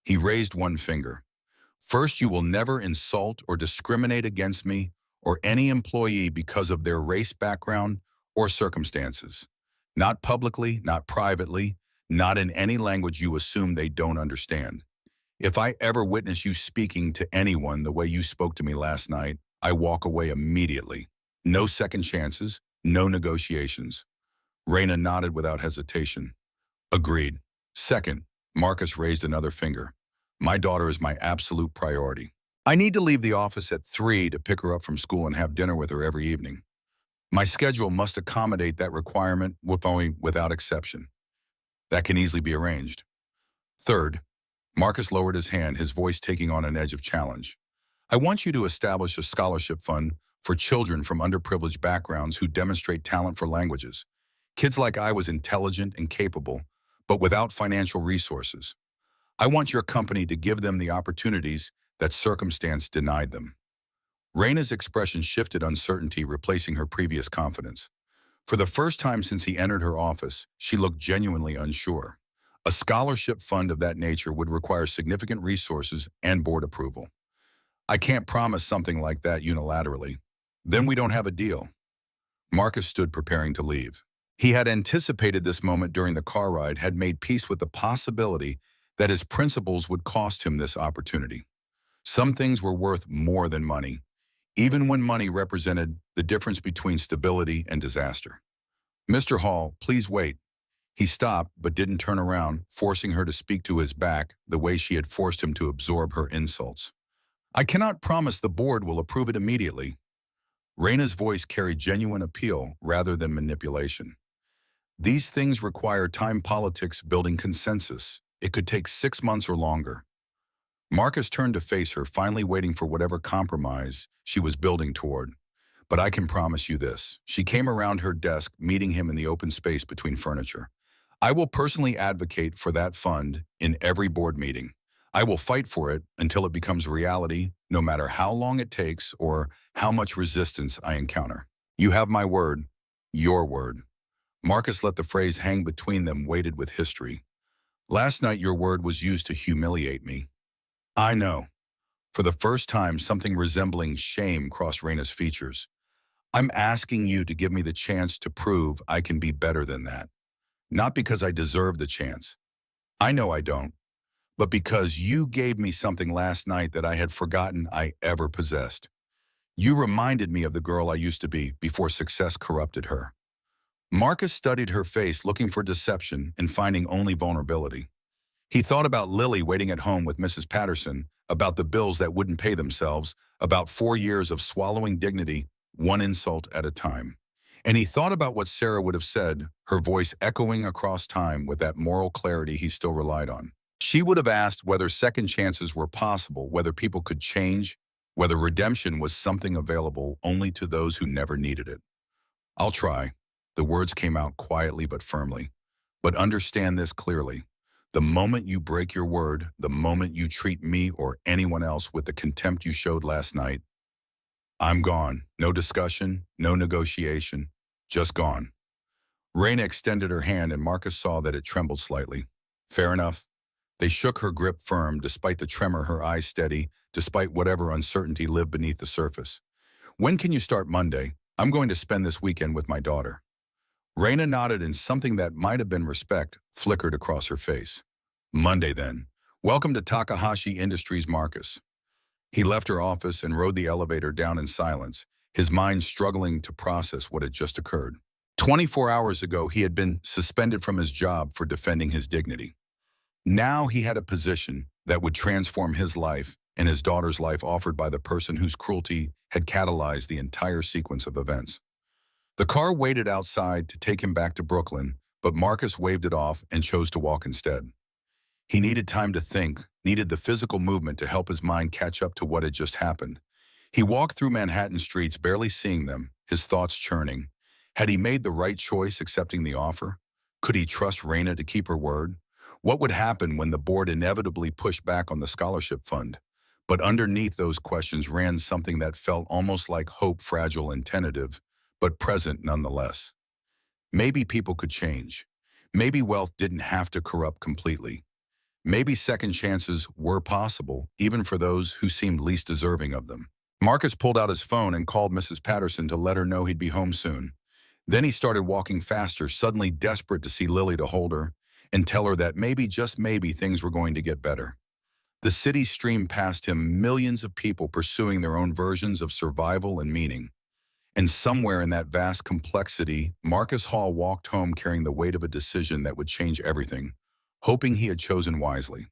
He raised one finger. First, you will never insult or discriminate against me or any employee because of their race, background, or circumstances. Not publicly, not privately, not in any language you assume they don't understand. If I ever witness you speaking to anyone the way you spoke to me last night, I walk away immediately. No second chances, no negotiations. Raina nodded without hesitation. Agreed. Second, Marcus raised another finger. My daughter is my absolute priority. I need to leave the office at 3 to pick her up from school and have dinner with her every evening. My schedule must accommodate that requirement without exception. That can easily be arranged. Third, Marcus lowered his hand, his voice taking on an edge of challenge. I want you to establish a scholarship fund for children from underprivileged backgrounds who demonstrate talent for languages. Kids like I was intelligent and capable, but without financial resources. I want your company to give them the opportunities that circumstance denied them. Raina's expression shifted uncertainty, replacing her previous confidence. For the first time since he entered her office, she looked genuinely unsure. A scholarship fund of that nature would require significant resources and board approval. I can't promise something like that unilaterally. Then we don't have a deal. Marcus stood preparing to leave. He had anticipated this moment during the car ride, had made peace with the possibility that his principles would cost him this opportunity. Some things were worth more than money, even when money represented the difference between stability and disaster. Mr. Hall, please wait. He stopped but didn't turn around, forcing her to speak to his back the way she had forced him to absorb her insults. I cannot promise the board will approve it immediately. Raina's voice carried genuine appeal rather than manipulation. These things require time, politics, building consensus. It could take 6 months or longer. Marcus turned to face her, finally waiting for whatever compromise she was building toward. But I can promise you this. She came around her desk, meeting him in the open space between furniture. I will personally advocate for that fund in every board meeting. I will fight for it until it becomes reality, no matter how long it takes or how much resistance I encounter. You have my word, your word. Marcus let the phrase hang between them, weighted with history. Last night your word was used to humiliate me. I know. For the first time, something resembling shame crossed Raina's features. I'm asking you to give me the chance to prove I can be better than that. Not because I deserve the chance. I know I don't. But because you gave me something last night that I had forgotten I ever possessed. You reminded me of the girl I used to be before success corrupted her. Marcus studied her face, looking for deception and finding only vulnerability. He thought about Lily waiting at home with Mrs. Patterson, about the bills that wouldn't pay themselves, about 4 years of swallowing dignity, one insult at a time. And he thought about what Sarah would have said, her voice echoing across time with that moral clarity he still relied on. She would have asked whether second chances were possible, whether people could change, whether redemption was something available only to those who never needed it. I'll try. The words came out quietly but firmly. But understand this clearly. The moment you break your word, the moment you treat me or anyone else with the contempt you showed last night, I'm gone. No discussion, no negotiation, just gone. Raina extended her hand and Marcus saw that it trembled slightly. Fair enough. They shook her grip firm, despite the tremor, her eyes steady, despite whatever uncertainty lived beneath the surface. When can you start? Monday? I'm going to spend this weekend with my daughter. Raina nodded and something that might have been respect flickered across her face. Monday then. Welcome to Takahashi Industries, Marcus. He left her office and rode the elevator down in silence, his mind struggling to process what had just occurred. 24 hours ago, he had been suspended from his job for defending his dignity. Now he had a position that would transform his life and his daughter's life, offered by the person whose cruelty had catalyzed the entire sequence of events. The car waited outside to take him back to Brooklyn, but Marcus waved it off and chose to walk instead. He needed time to think, needed the physical movement to help his mind catch up to what had just happened. He walked through Manhattan streets, barely seeing them, his thoughts churning. Had he made the right choice accepting the offer? Could he trust Reina to keep her word? What would happen when the board inevitably pushed back on the scholarship fund? But underneath those questions ran something that felt almost like hope, fragile and tentative, but present nonetheless. Maybe people could change. Maybe wealth didn't have to corrupt completely. Maybe second chances were possible, even for those who seemed least deserving of them. Marcus pulled out his phone and called Mrs. Patterson to let her know he'd be home soon. Then he started walking faster, suddenly desperate to see Lily, to hold her and tell her that maybe, just maybe, things were going to get better. The city streamed past him, millions of people pursuing their own versions of survival and meaning. And somewhere in that vast complexity, Marcus Hall walked home carrying the weight of a decision that would change everything, hoping he had chosen wisely.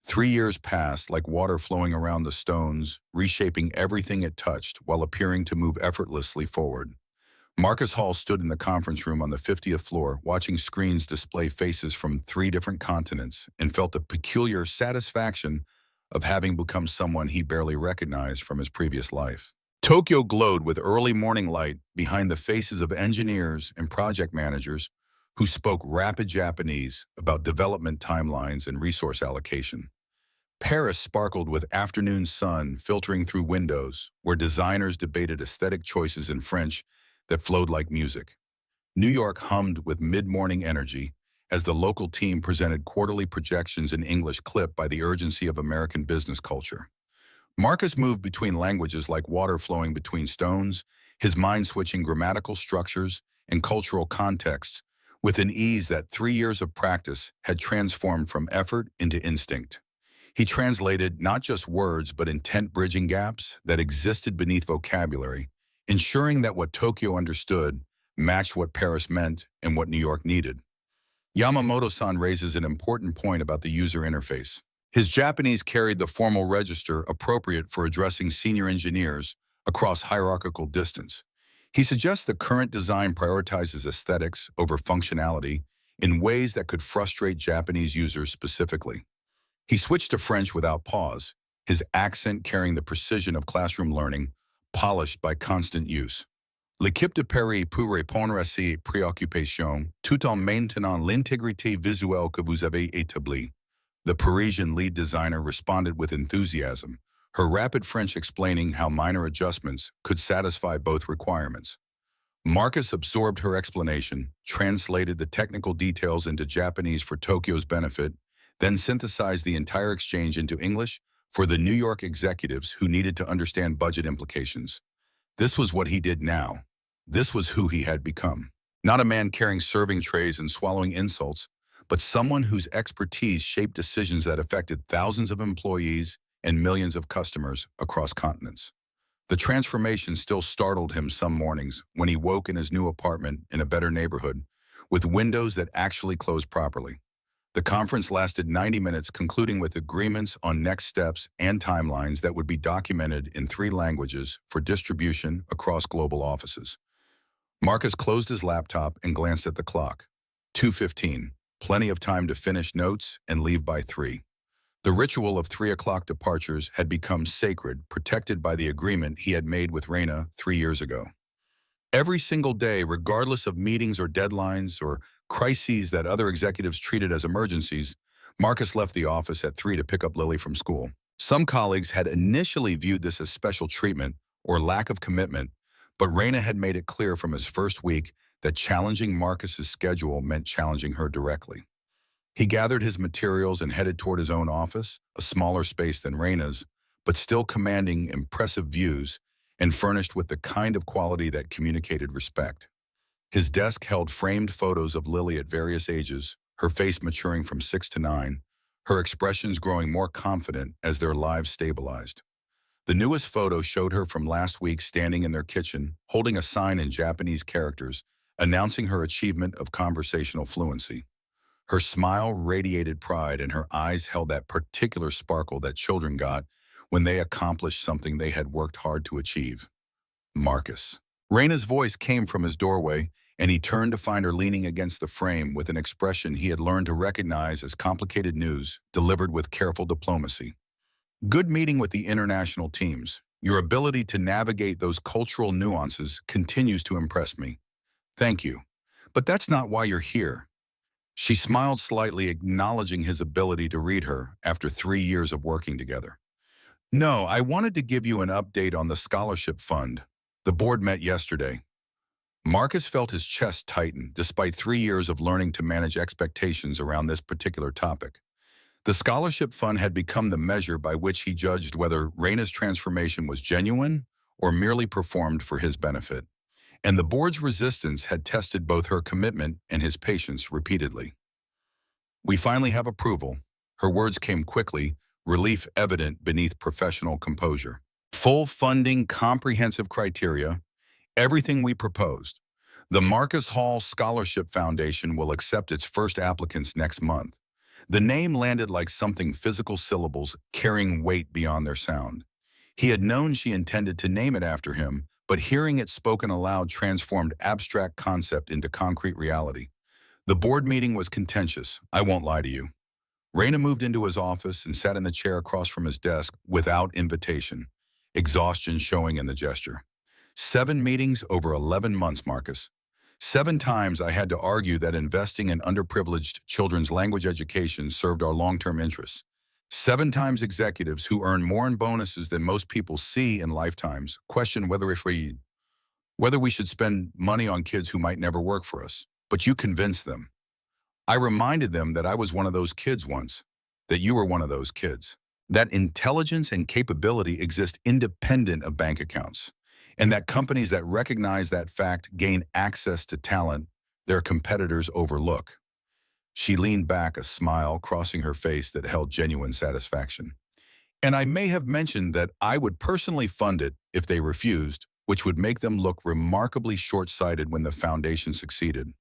3 years passed like water flowing around the stones, reshaping everything it touched while appearing to move effortlessly forward. Marcus Hall stood in the conference room on the 50th floor, watching screens display faces from 3 different continents, and felt the peculiar satisfaction of having become someone he barely recognized from his previous life. Tokyo glowed with early morning light behind the faces of engineers and project managers who spoke rapid Japanese about development timelines and resource allocation. Paris sparkled with afternoon sun filtering through windows, where designers debated aesthetic choices in French that flowed like music. New York hummed with mid-morning energy as the local team presented quarterly projections in English clipped by the urgency of American business culture. Marcus moved between languages like water flowing between stones, his mind switching grammatical structures and cultural contexts with an ease that 3 years of practice had transformed from effort into instinct. He translated not just words but intent bridging gaps that existed beneath vocabulary, ensuring that what Tokyo understood matched what Paris meant and what New York needed. Yamamoto-san raises an important point about the user interface. His Japanese carried the formal register appropriate for addressing senior engineers across hierarchical distance. He suggests the current design prioritizes aesthetics over functionality in ways that could frustrate Japanese users specifically. He switched to French without pause, his accent carrying the precision of classroom learning, polished by constant use. L'équipe de Paris peut répondre à ces préoccupations tout en maintenant l'intégrité visuelle que vous avez établie. The Parisian lead designer responded with enthusiasm, her rapid French explaining how minor adjustments could satisfy both requirements. Marcus absorbed her explanation, translated the technical details into Japanese for Tokyo's benefit, then synthesized the entire exchange into English for the New York executives who needed to understand budget implications. This was what he did now. This was who he had become. Not a man carrying serving trays and swallowing insults, but someone whose expertise shaped decisions that affected thousands of employees and millions of customers across continents. The transformation still startled him some mornings when he woke in his new apartment in a better neighborhood, with windows that actually closed properly. The conference lasted 90 minutes, concluding with agreements on next steps and timelines that would be documented in 3 languages for distribution across global offices. Marcus closed his laptop and glanced at the clock. 2:15. Plenty of time to finish notes and leave by 3. The ritual of 3 o'clock departures had become sacred, protected by the agreement he had made with Reina 3 years ago. Every single day, regardless of meetings or deadlines or crises that other executives treated as emergencies, Marcus left the office at 3 to pick up Lily from school. Some colleagues had initially viewed this as special treatment or lack of commitment, but Reina had made it clear from his first week that challenging Marcus's schedule meant challenging her directly. He gathered his materials and headed toward his own office, a smaller space than Reina's, but still commanding impressive views and furnished with the kind of quality that communicated respect. His desk held framed photos of Lily at various ages, her face maturing from 6 to 9, her expressions growing more confident as their lives stabilized. The newest photo showed her from last week standing in their kitchen, holding a sign in Japanese characters, announcing her achievement of conversational fluency. Her smile radiated pride and her eyes held that particular sparkle that children got when they accomplished something they had worked hard to achieve. Marcus. Reina's voice came from his doorway, and he turned to find her leaning against the frame with an expression he had learned to recognize as complicated news delivered with careful diplomacy. Good meeting with the international teams. Your ability to navigate those cultural nuances continues to impress me. Thank you. But that's not why you're here. She smiled slightly, acknowledging his ability to read her after 3 years of working together. No, I wanted to give you an update on the scholarship fund. The board met yesterday. Marcus felt his chest tighten despite 3 years of learning to manage expectations around this particular topic. The scholarship fund had become the measure by which he judged whether Raina's transformation was genuine or merely performed for his benefit. And the board's resistance had tested both her commitment and his patience repeatedly. We finally have approval. Her words came quickly, relief evident beneath professional composure. Full funding, comprehensive criteria, everything we proposed. The Marcus Hall Scholarship Foundation will accept its first applicants next month. The name landed like something physical, syllables carrying weight beyond their sound. He had known she intended to name it after him, but hearing it spoken aloud transformed abstract concept into concrete reality. The board meeting was contentious, I won't lie to you. Raina moved into his office and sat in the chair across from his desk without invitation, exhaustion showing in the gesture. 7 meetings over 11 months, Marcus. 7 times I had to argue that investing in underprivileged children's language education served our long-term interests. 7 times executives who earn more in bonuses than most people see in lifetimes question whether we should spend money on kids who might never work for us. But you convinced them. I reminded them that I was one of those kids once, that you were one of those kids, that intelligence and capability exist independent of bank accounts, and that companies that recognize that fact gain access to talent their competitors overlook. She leaned back, a smile crossing her face that held genuine satisfaction. And I may have mentioned that I would personally fund it if they refused, which would make them look remarkably short-sighted when the foundation succeeded.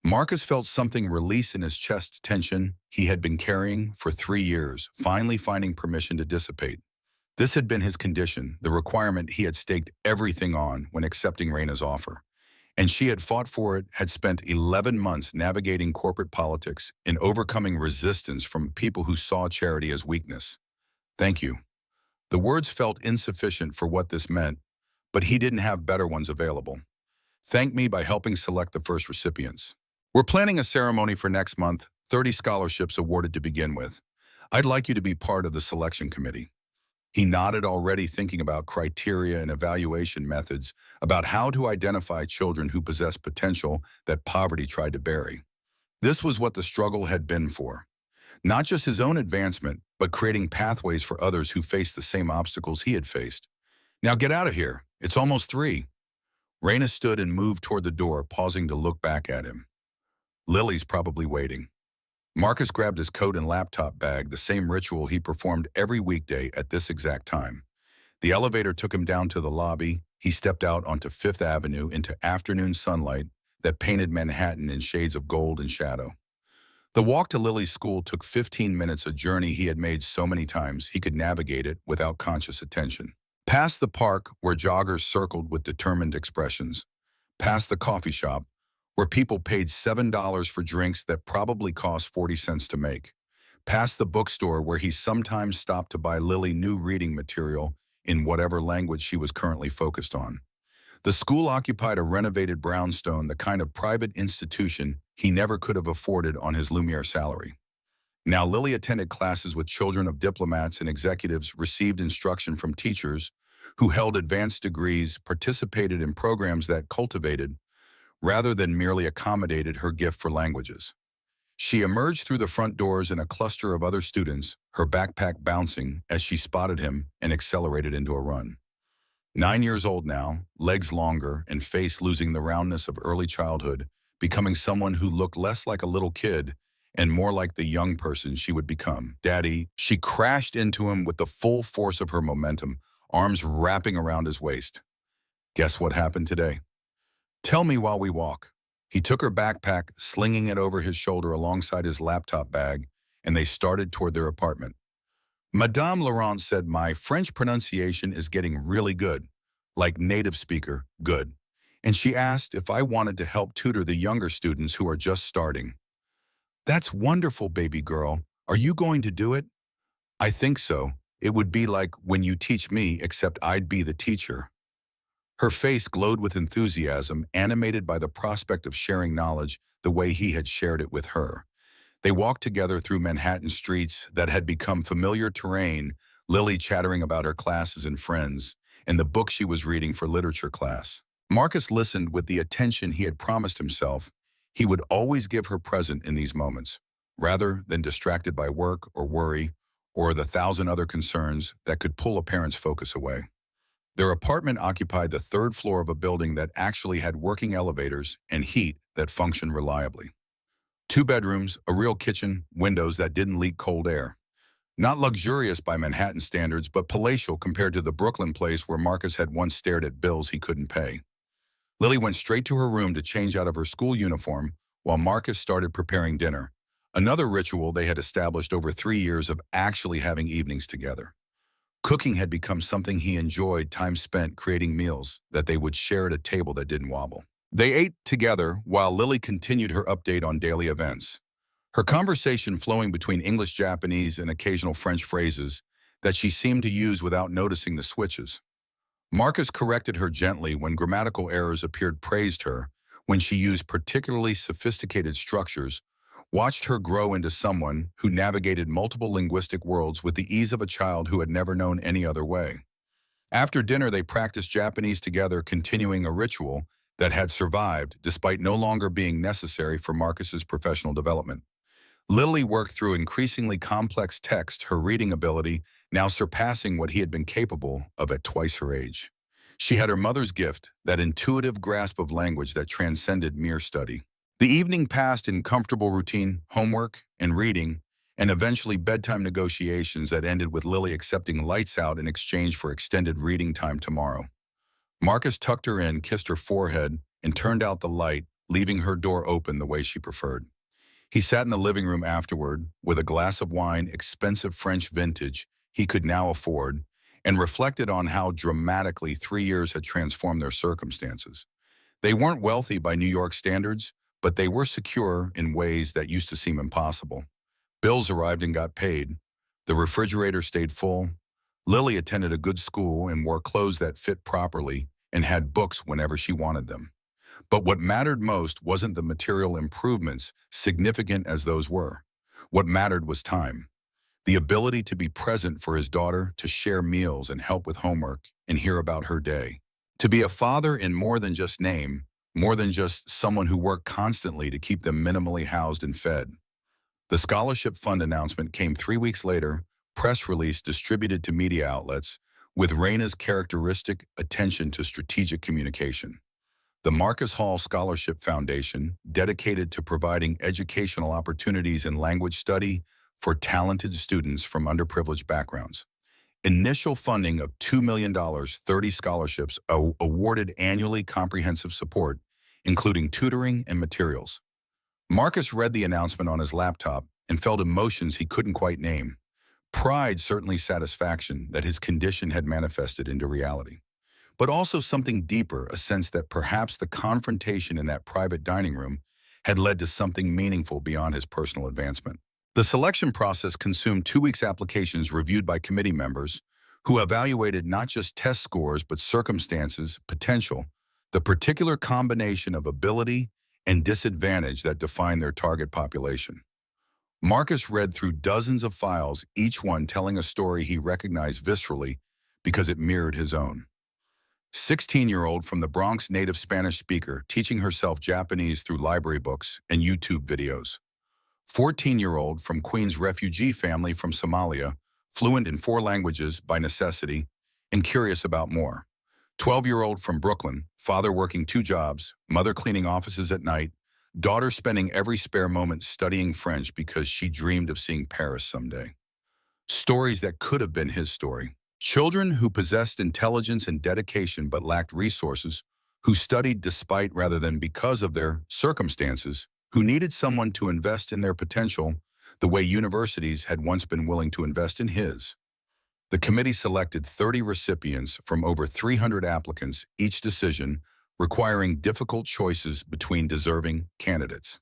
Marcus felt something release in his chest, tension he had been carrying for 3 years, finally finding permission to dissipate. This had been his condition, the requirement he had staked everything on when accepting Raina's offer. And she had fought for it, had spent 11 months navigating corporate politics and overcoming resistance from people who saw charity as weakness. Thank you. The words felt insufficient for what this meant, but he didn't have better ones available. Thank me by helping select the first recipients. We're planning a ceremony for next month, 30 scholarships awarded to begin with. I'd like you to be part of the selection committee. He nodded, already thinking about criteria and evaluation methods, about how to identify children who possess potential that poverty tried to bury. This was what the struggle had been for. Not just his own advancement, but creating pathways for others who faced the same obstacles he had faced. Now get out of here. It's almost 3. Raina stood and moved toward the door, pausing to look back at him. Lily's probably waiting. Marcus grabbed his coat and laptop bag, the same ritual he performed every weekday at this exact time. The elevator took him down to the lobby. He stepped out onto 5th Avenue into afternoon sunlight that painted Manhattan in shades of gold and shadow. The walk to Lily's school took 15 minutes, a journey he had made so many times he could navigate it without conscious attention. Past the park, where joggers circled with determined expressions. Past the coffee shop, where people paid $7 for drinks that probably cost 40 cents to make. Past the bookstore, where he sometimes stopped to buy Lily new reading material in whatever language she was currently focused on. The school occupied a renovated brownstone, the kind of private institution he never could have afforded on his Lumiere salary. Now Lily attended classes with children of diplomats and executives, received instruction from teachers who held advanced degrees, participated in programs that cultivated, rather than merely accommodated, her gift for languages. She emerged through the front doors in a cluster of other students, her backpack bouncing as she spotted him and accelerated into a run. 9 years old now, legs longer and face losing the roundness of early childhood, becoming someone who looked less like a little kid and more like the young person she would become. Daddy, she crashed into him with the full force of her momentum, arms wrapping around his waist. Guess what happened today? Tell me while we walk. He took her backpack, slinging it over his shoulder alongside his laptop bag, and they started toward their apartment. Madame Laurent said my French pronunciation is getting really good, like native speaker, good. And she asked if I wanted to help tutor the younger students who are just starting. That's wonderful, baby girl. Are you going to do it? I think so. It would be like when you teach me, except I'd be the teacher. Her face glowed with enthusiasm, animated by the prospect of sharing knowledge the way he had shared it with her. They walked together through Manhattan streets that had become familiar terrain, Lily chattering about her classes and friends, and the book she was reading for literature class. Marcus listened with the attention he had promised himself. He would always give her present in these moments, rather than distracted by work or worry or the thousand other concerns that could pull a parent's focus away. Their apartment occupied the third floor of a building that actually had working elevators and heat that functioned reliably. Two bedrooms, a real kitchen, windows that didn't leak cold air. Not luxurious by Manhattan standards, but palatial compared to the Brooklyn place where Marcus had once stared at bills he couldn't pay. Lily went straight to her room to change out of her school uniform while Marcus started preparing dinner, another ritual they had established over 3 years of actually having evenings together. Cooking had become something he enjoyed, time spent creating meals that they would share at a table that didn't wobble. They ate together while Lily continued her update on daily events, her conversation flowing between English, Japanese, and occasional French phrases that she seemed to use without noticing the switches. Marcus corrected her gently when grammatical errors appeared, praised her when she used particularly sophisticated structures, watched her grow into someone who navigated multiple linguistic worlds with the ease of a child who had never known any other way. After dinner, they practiced Japanese together, continuing a ritual that had survived despite no longer being necessary for Marcus's professional development. Lily worked through increasingly complex text, her reading ability now surpassing what he had been capable of at twice her age. She had her mother's gift, that intuitive grasp of language that transcended mere study. The evening passed in comfortable routine, homework and reading, and eventually bedtime negotiations that ended with Lily accepting lights out in exchange for extended reading time tomorrow. Marcus tucked her in, kissed her forehead, and turned out the light, leaving her door open the way she preferred. He sat in the living room afterward with a glass of wine, expensive French vintage he could now afford, and reflected on how dramatically 3 years had transformed their circumstances. They weren't wealthy by New York standards, but they were secure in ways that used to seem impossible. Bills arrived and got paid. The refrigerator stayed full. Lily attended a good school and wore clothes that fit properly and had books whenever she wanted them. But what mattered most wasn't the material improvements, significant as those were. What mattered was time. The ability to be present for his daughter, to share meals and help with homework and hear about her day. To be a father in more than just name, more than just someone who worked constantly to keep them minimally housed and fed. The scholarship fund announcement came 3 weeks later, press release distributed to media outlets, with Raina's characteristic attention to strategic communication. The Marcus Hall Scholarship Foundation, dedicated to providing educational opportunities in language study for talented students from underprivileged backgrounds. Initial funding of $2 million, 30 scholarships awarded annually, comprehensive support, including tutoring and materials. Marcus read the announcement on his laptop and felt emotions he couldn't quite name. Pride, certainly satisfaction that his condition had manifested into reality. But also something deeper, a sense that perhaps the confrontation in that private dining room had led to something meaningful beyond his personal advancement. The selection process consumed 2 weeks applications reviewed by committee members who evaluated not just test scores but circumstances, potential, the particular combination of ability and disadvantage that defined their target population. Marcus read through dozens of files, each one telling a story he recognized viscerally because it mirrored his own. 16-year-old from the Bronx, native Spanish speaker, teaching herself Japanese through library books and YouTube videos. 14-year-old from Queens, refugee family from Somalia, fluent in 4 languages by necessity and curious about more. 12-year-old from Brooklyn, father working 2 jobs, mother cleaning offices at night, daughter spending every spare moment studying French because she dreamed of seeing Paris someday. Stories that could have been his story. Children who possessed intelligence and dedication but lacked resources, who studied despite rather than because of their circumstances, who needed someone to invest in their potential the way universities had once been willing to invest in his. The committee selected 30 recipients from over 300 applicants, each decision requiring difficult choices between deserving candidates.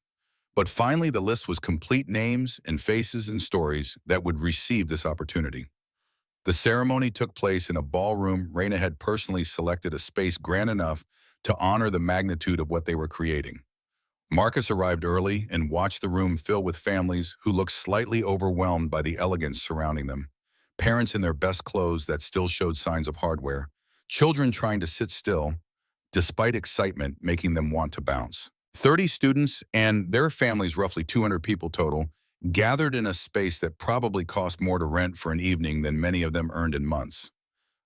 But finally, the list was complete, names and faces and stories that would receive this opportunity. The ceremony took place in a ballroom. Raina had personally selected a space grand enough to honor the magnitude of what they were creating. Marcus arrived early and watched the room fill with families who looked slightly overwhelmed by the elegance surrounding them. Parents in their best clothes that still showed signs of hardware. Children trying to sit still, despite excitement making them want to bounce. 30 students and their families, roughly 200 people total, gathered in a space that probably cost more to rent for an evening than many of them earned in months.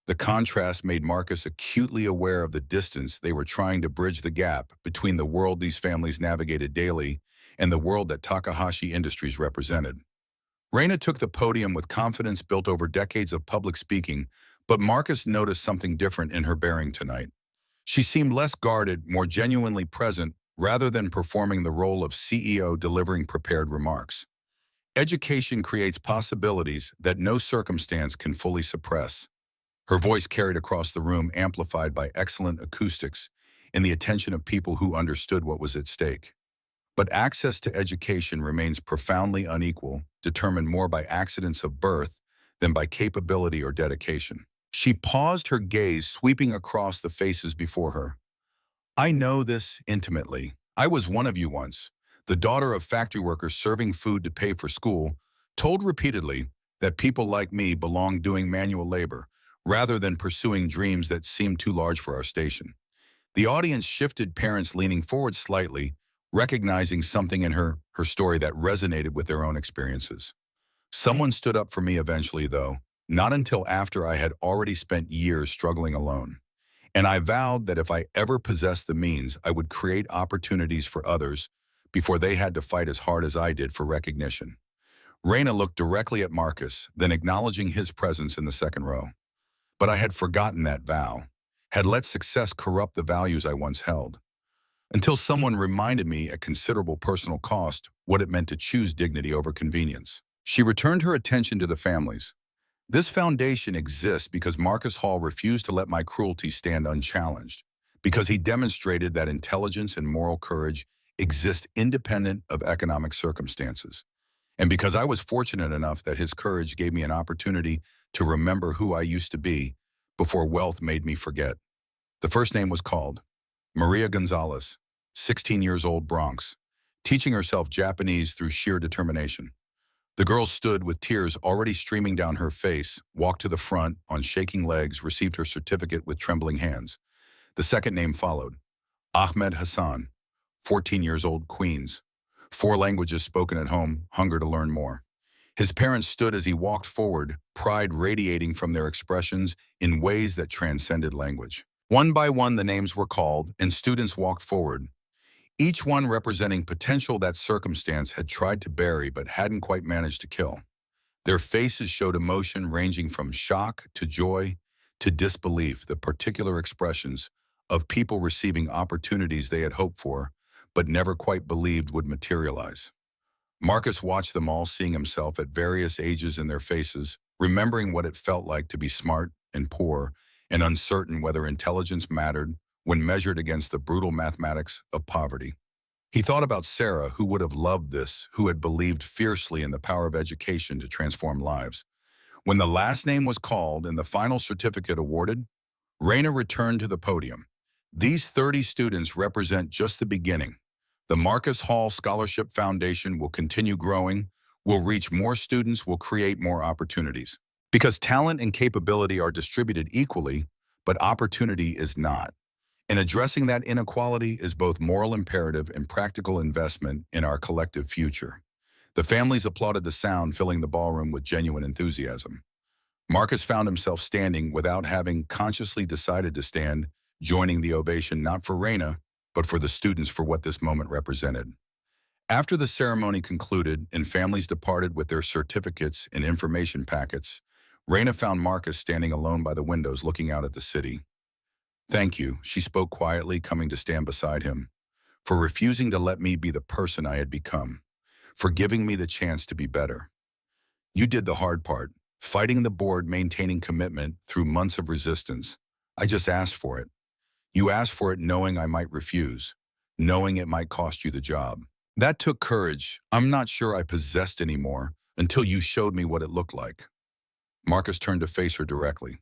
The contrast made Marcus acutely aware of the distance they were trying to bridge the gap between the world these families navigated daily and the world that Takahashi Industries represented. Reina took the podium with confidence built over decades of public speaking, but Marcus noticed something different in her bearing tonight. She seemed less guarded, more genuinely present, rather than performing the role of CEO delivering prepared remarks. Education creates possibilities that no circumstance can fully suppress. Her voice carried across the room, amplified by excellent acoustics and the attention of people who understood what was at stake. But access to education remains profoundly unequal, determined more by accidents of birth than by capability or dedication. She paused, her gaze sweeping across the faces before her. I know this intimately. I was one of you once, the daughter of factory workers serving food to pay for school, told repeatedly that people like me belong doing manual labor, rather than pursuing dreams that seemed too large for our station. The audience shifted, parents leaning forward slightly, recognizing something in her story that resonated with their own experiences. Someone stood up for me eventually, though, not until after I had already spent years struggling alone. And I vowed that if I ever possessed the means, I would create opportunities for others before they had to fight as hard as I did for recognition. Reina looked directly at Marcus, then acknowledging his presence in the second row. But I had forgotten that vow, had let success corrupt the values I once held, until someone reminded me at considerable personal cost what it meant to choose dignity over convenience. She returned her attention to the families. This foundation exists because Marcus Hall refused to let my cruelty stand unchallenged, because he demonstrated that intelligence and moral courage exist independent of economic circumstances, and because I was fortunate enough that his courage gave me an opportunity to remember who I used to be before wealth made me forget. The first name was called Maria Gonzalez, 16 years old, Bronx, teaching herself Japanese through sheer determination. The girl stood with tears already streaming down her face, walked to the front on shaking legs, received her certificate with trembling hands. The second name followed. Ahmed Hassan, 14 years old, Queens. 4 languages spoken at home, hunger to learn more. His parents stood as he walked forward, pride radiating from their expressions in ways that transcended language. One by one, the names were called, and students walked forward, each one representing potential that circumstance had tried to bury but hadn't quite managed to kill. Their faces showed emotion ranging from shock to joy to disbelief, the particular expressions of people receiving opportunities they had hoped for but never quite believed would materialize. Marcus watched them all, seeing himself at various ages in their faces, remembering what it felt like to be smart and poor and uncertain whether intelligence mattered when measured against the brutal mathematics of poverty. He thought about Sarah, who would have loved this, who had believed fiercely in the power of education to transform lives. When the last name was called and the final certificate awarded, Reina returned to the podium. These 30 students represent just the beginning. The Marcus Hall Scholarship Foundation will continue growing, will reach more students, will create more opportunities. Because talent and capability are distributed equally, but opportunity is not. And addressing that inequality is both moral imperative and practical investment in our collective future. The families applauded the sound, filling the ballroom with genuine enthusiasm. Marcus found himself standing without having consciously decided to stand, joining the ovation not for Reina, but for the students, for what this moment represented. After the ceremony concluded and families departed with their certificates and information packets, Reina found Marcus standing alone by the windows looking out at the city. Thank you, she spoke quietly, coming to stand beside him, for refusing to let me be the person I had become, for giving me the chance to be better. You did the hard part, fighting the board, maintaining commitment through months of resistance. I just asked for it. You asked for it knowing I might refuse, knowing it might cost you the job. That took courage I'm not sure I possessed anymore until you showed me what it looked like. Marcus turned to face her directly.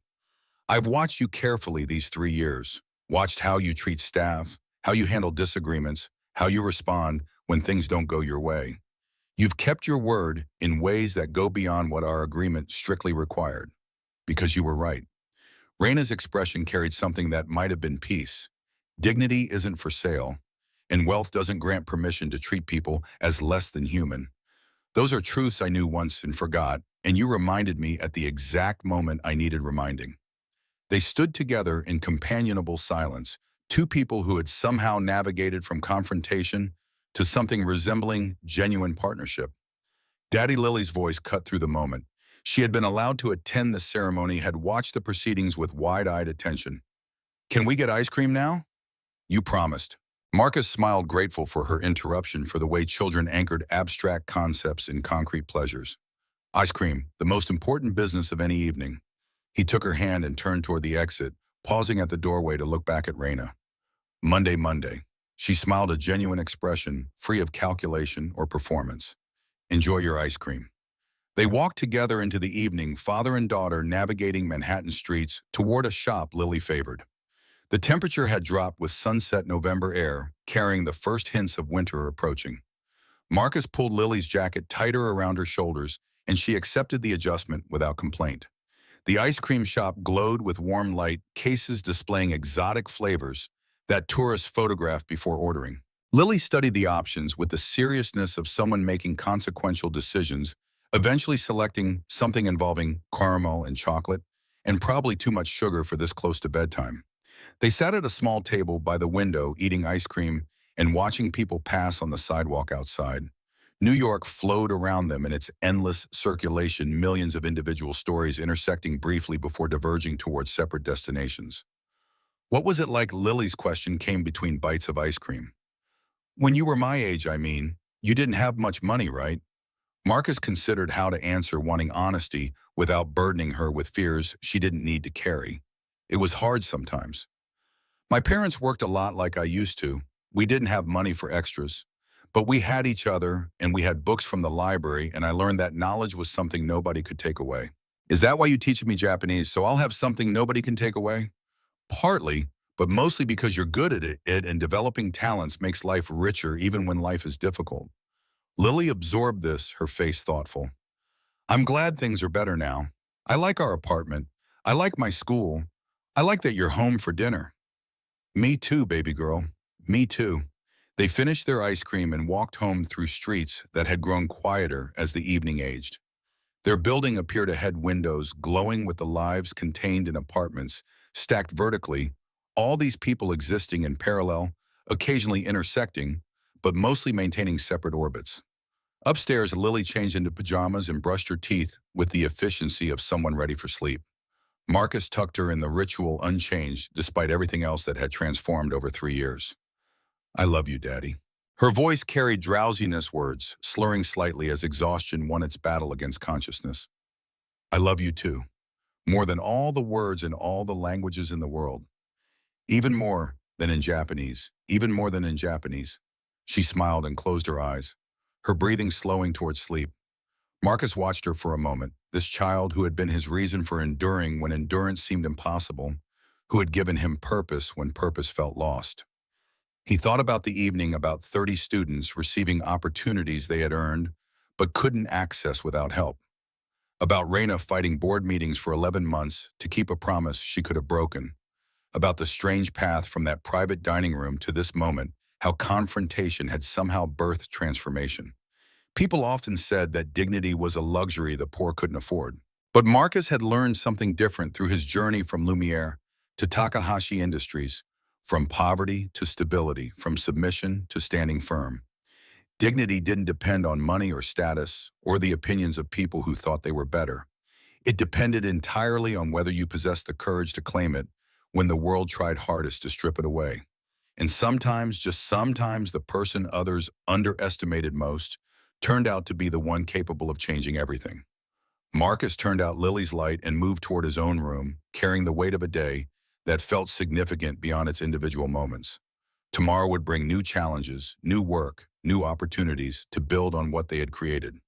I've watched you carefully these 3 years, watched how you treat staff, how you handle disagreements, how you respond when things don't go your way. You've kept your word in ways that go beyond what our agreement strictly required, because you were right. Raina's expression carried something that might have been peace. Dignity isn't for sale, and wealth doesn't grant permission to treat people as less than human. Those are truths I knew once and forgot, and you reminded me at the exact moment I needed reminding. They stood together in companionable silence, two people who had somehow navigated from confrontation to something resembling genuine partnership. Daddy Lily's voice cut through the moment. She had been allowed to attend the ceremony, had watched the proceedings with wide-eyed attention. "Can we get ice cream now?" "You promised." Marcus smiled, grateful for her interruption, for the way children anchored abstract concepts in concrete pleasures. "Ice cream, the most important business of any evening." He took her hand and turned toward the exit, pausing at the doorway to look back at Raina. "Monday, Monday." She smiled, a genuine expression, free of calculation or performance. "Enjoy your ice cream." They walked together into the evening, father and daughter navigating Manhattan streets toward a shop Lily favored. The temperature had dropped with sunset November air, carrying the first hints of winter approaching. Marcus pulled Lily's jacket tighter around her shoulders, and she accepted the adjustment without complaint. The ice cream shop glowed with warm light, cases displaying exotic flavors that tourists photographed before ordering. Lily studied the options with the seriousness of someone making consequential decisions, eventually selecting something involving caramel and chocolate, and probably too much sugar for this close to bedtime. They sat at a small table by the window, eating ice cream and watching people pass on the sidewalk outside. New York flowed around them in its endless circulation, millions of individual stories intersecting briefly before diverging towards separate destinations. "What was it like?" Lily's question came between bites of ice cream. "When you were my age, I mean. You didn't have much money, right?" Marcus considered how to answer, wanting honesty without burdening her with fears she didn't need to carry. "It was hard sometimes. My parents worked a lot like I used to. We didn't have money for extras. But we had each other, and we had books from the library, and I learned that knowledge was something nobody could take away." "Is that why you teach me Japanese, so I'll have something nobody can take away?" "Partly, but mostly because you're good at it, and developing talents makes life richer even when life is difficult." Lily absorbed this, her face thoughtful. "I'm glad things are better now. I like our apartment. I like my school. I like that you're home for dinner." "Me too, baby girl. Me too." They finished their ice cream and walked home through streets that had grown quieter as the evening aged. Their building appeared ahead, windows glowing with the lives contained in apartments, stacked vertically, all these people existing in parallel, occasionally intersecting, but mostly maintaining separate orbits. Upstairs, Lily changed into pajamas and brushed her teeth with the efficiency of someone ready for sleep. Marcus tucked her in, the ritual unchanged despite everything else that had transformed over 3 years. "I love you, Daddy." Her voice carried drowsiness words, slurring slightly as exhaustion won its battle against consciousness. "I love you too. More than all the words in all the languages in the world. Even more than in Japanese. Even more than in Japanese." She smiled and closed her eyes, her breathing slowing towards sleep. Marcus watched her for a moment, this child who had been his reason for enduring when endurance seemed impossible, who had given him purpose when purpose felt lost. He thought about the evening, about 30 students receiving opportunities they had earned but couldn't access without help. About Raina fighting board meetings for 11 months to keep a promise she could have broken. About the strange path from that private dining room to this moment, how confrontation had somehow birthed transformation. People often said that dignity was a luxury the poor couldn't afford. But Marcus had learned something different through his journey from Lumiere to Takahashi Industries, from poverty to stability, from submission to standing firm. Dignity didn't depend on money or status or the opinions of people who thought they were better. It depended entirely on whether you possessed the courage to claim it when the world tried hardest to strip it away. And sometimes, just sometimes, the person others underestimated most turned out to be the one capable of changing everything. Marcus turned out Lily's light and moved toward his own room, carrying the weight of a day that felt significant beyond its individual moments. Tomorrow would bring new challenges, new work, new opportunities to build on what they had created.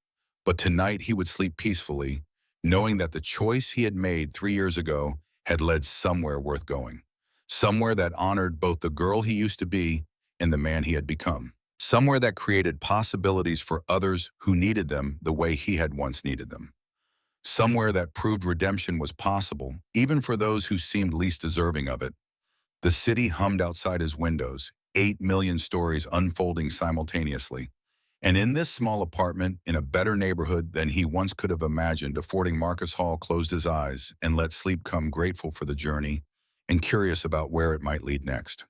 But tonight he would sleep peacefully, knowing that the choice he had made 3 years ago had led somewhere worth going, somewhere that honored both the girl he used to be and the man he had become. somewhere that created possibilities for others who needed them the way he had once needed them, somewhere that proved redemption was possible, even for those who seemed least deserving of it. The city hummed outside his windows, 8 million stories unfolding simultaneously. And in this small apartment, in a better neighborhood than he once could have imagined, affording Marcus Hall closed his eyes and let sleep come, grateful for the journey and curious about where it might lead next.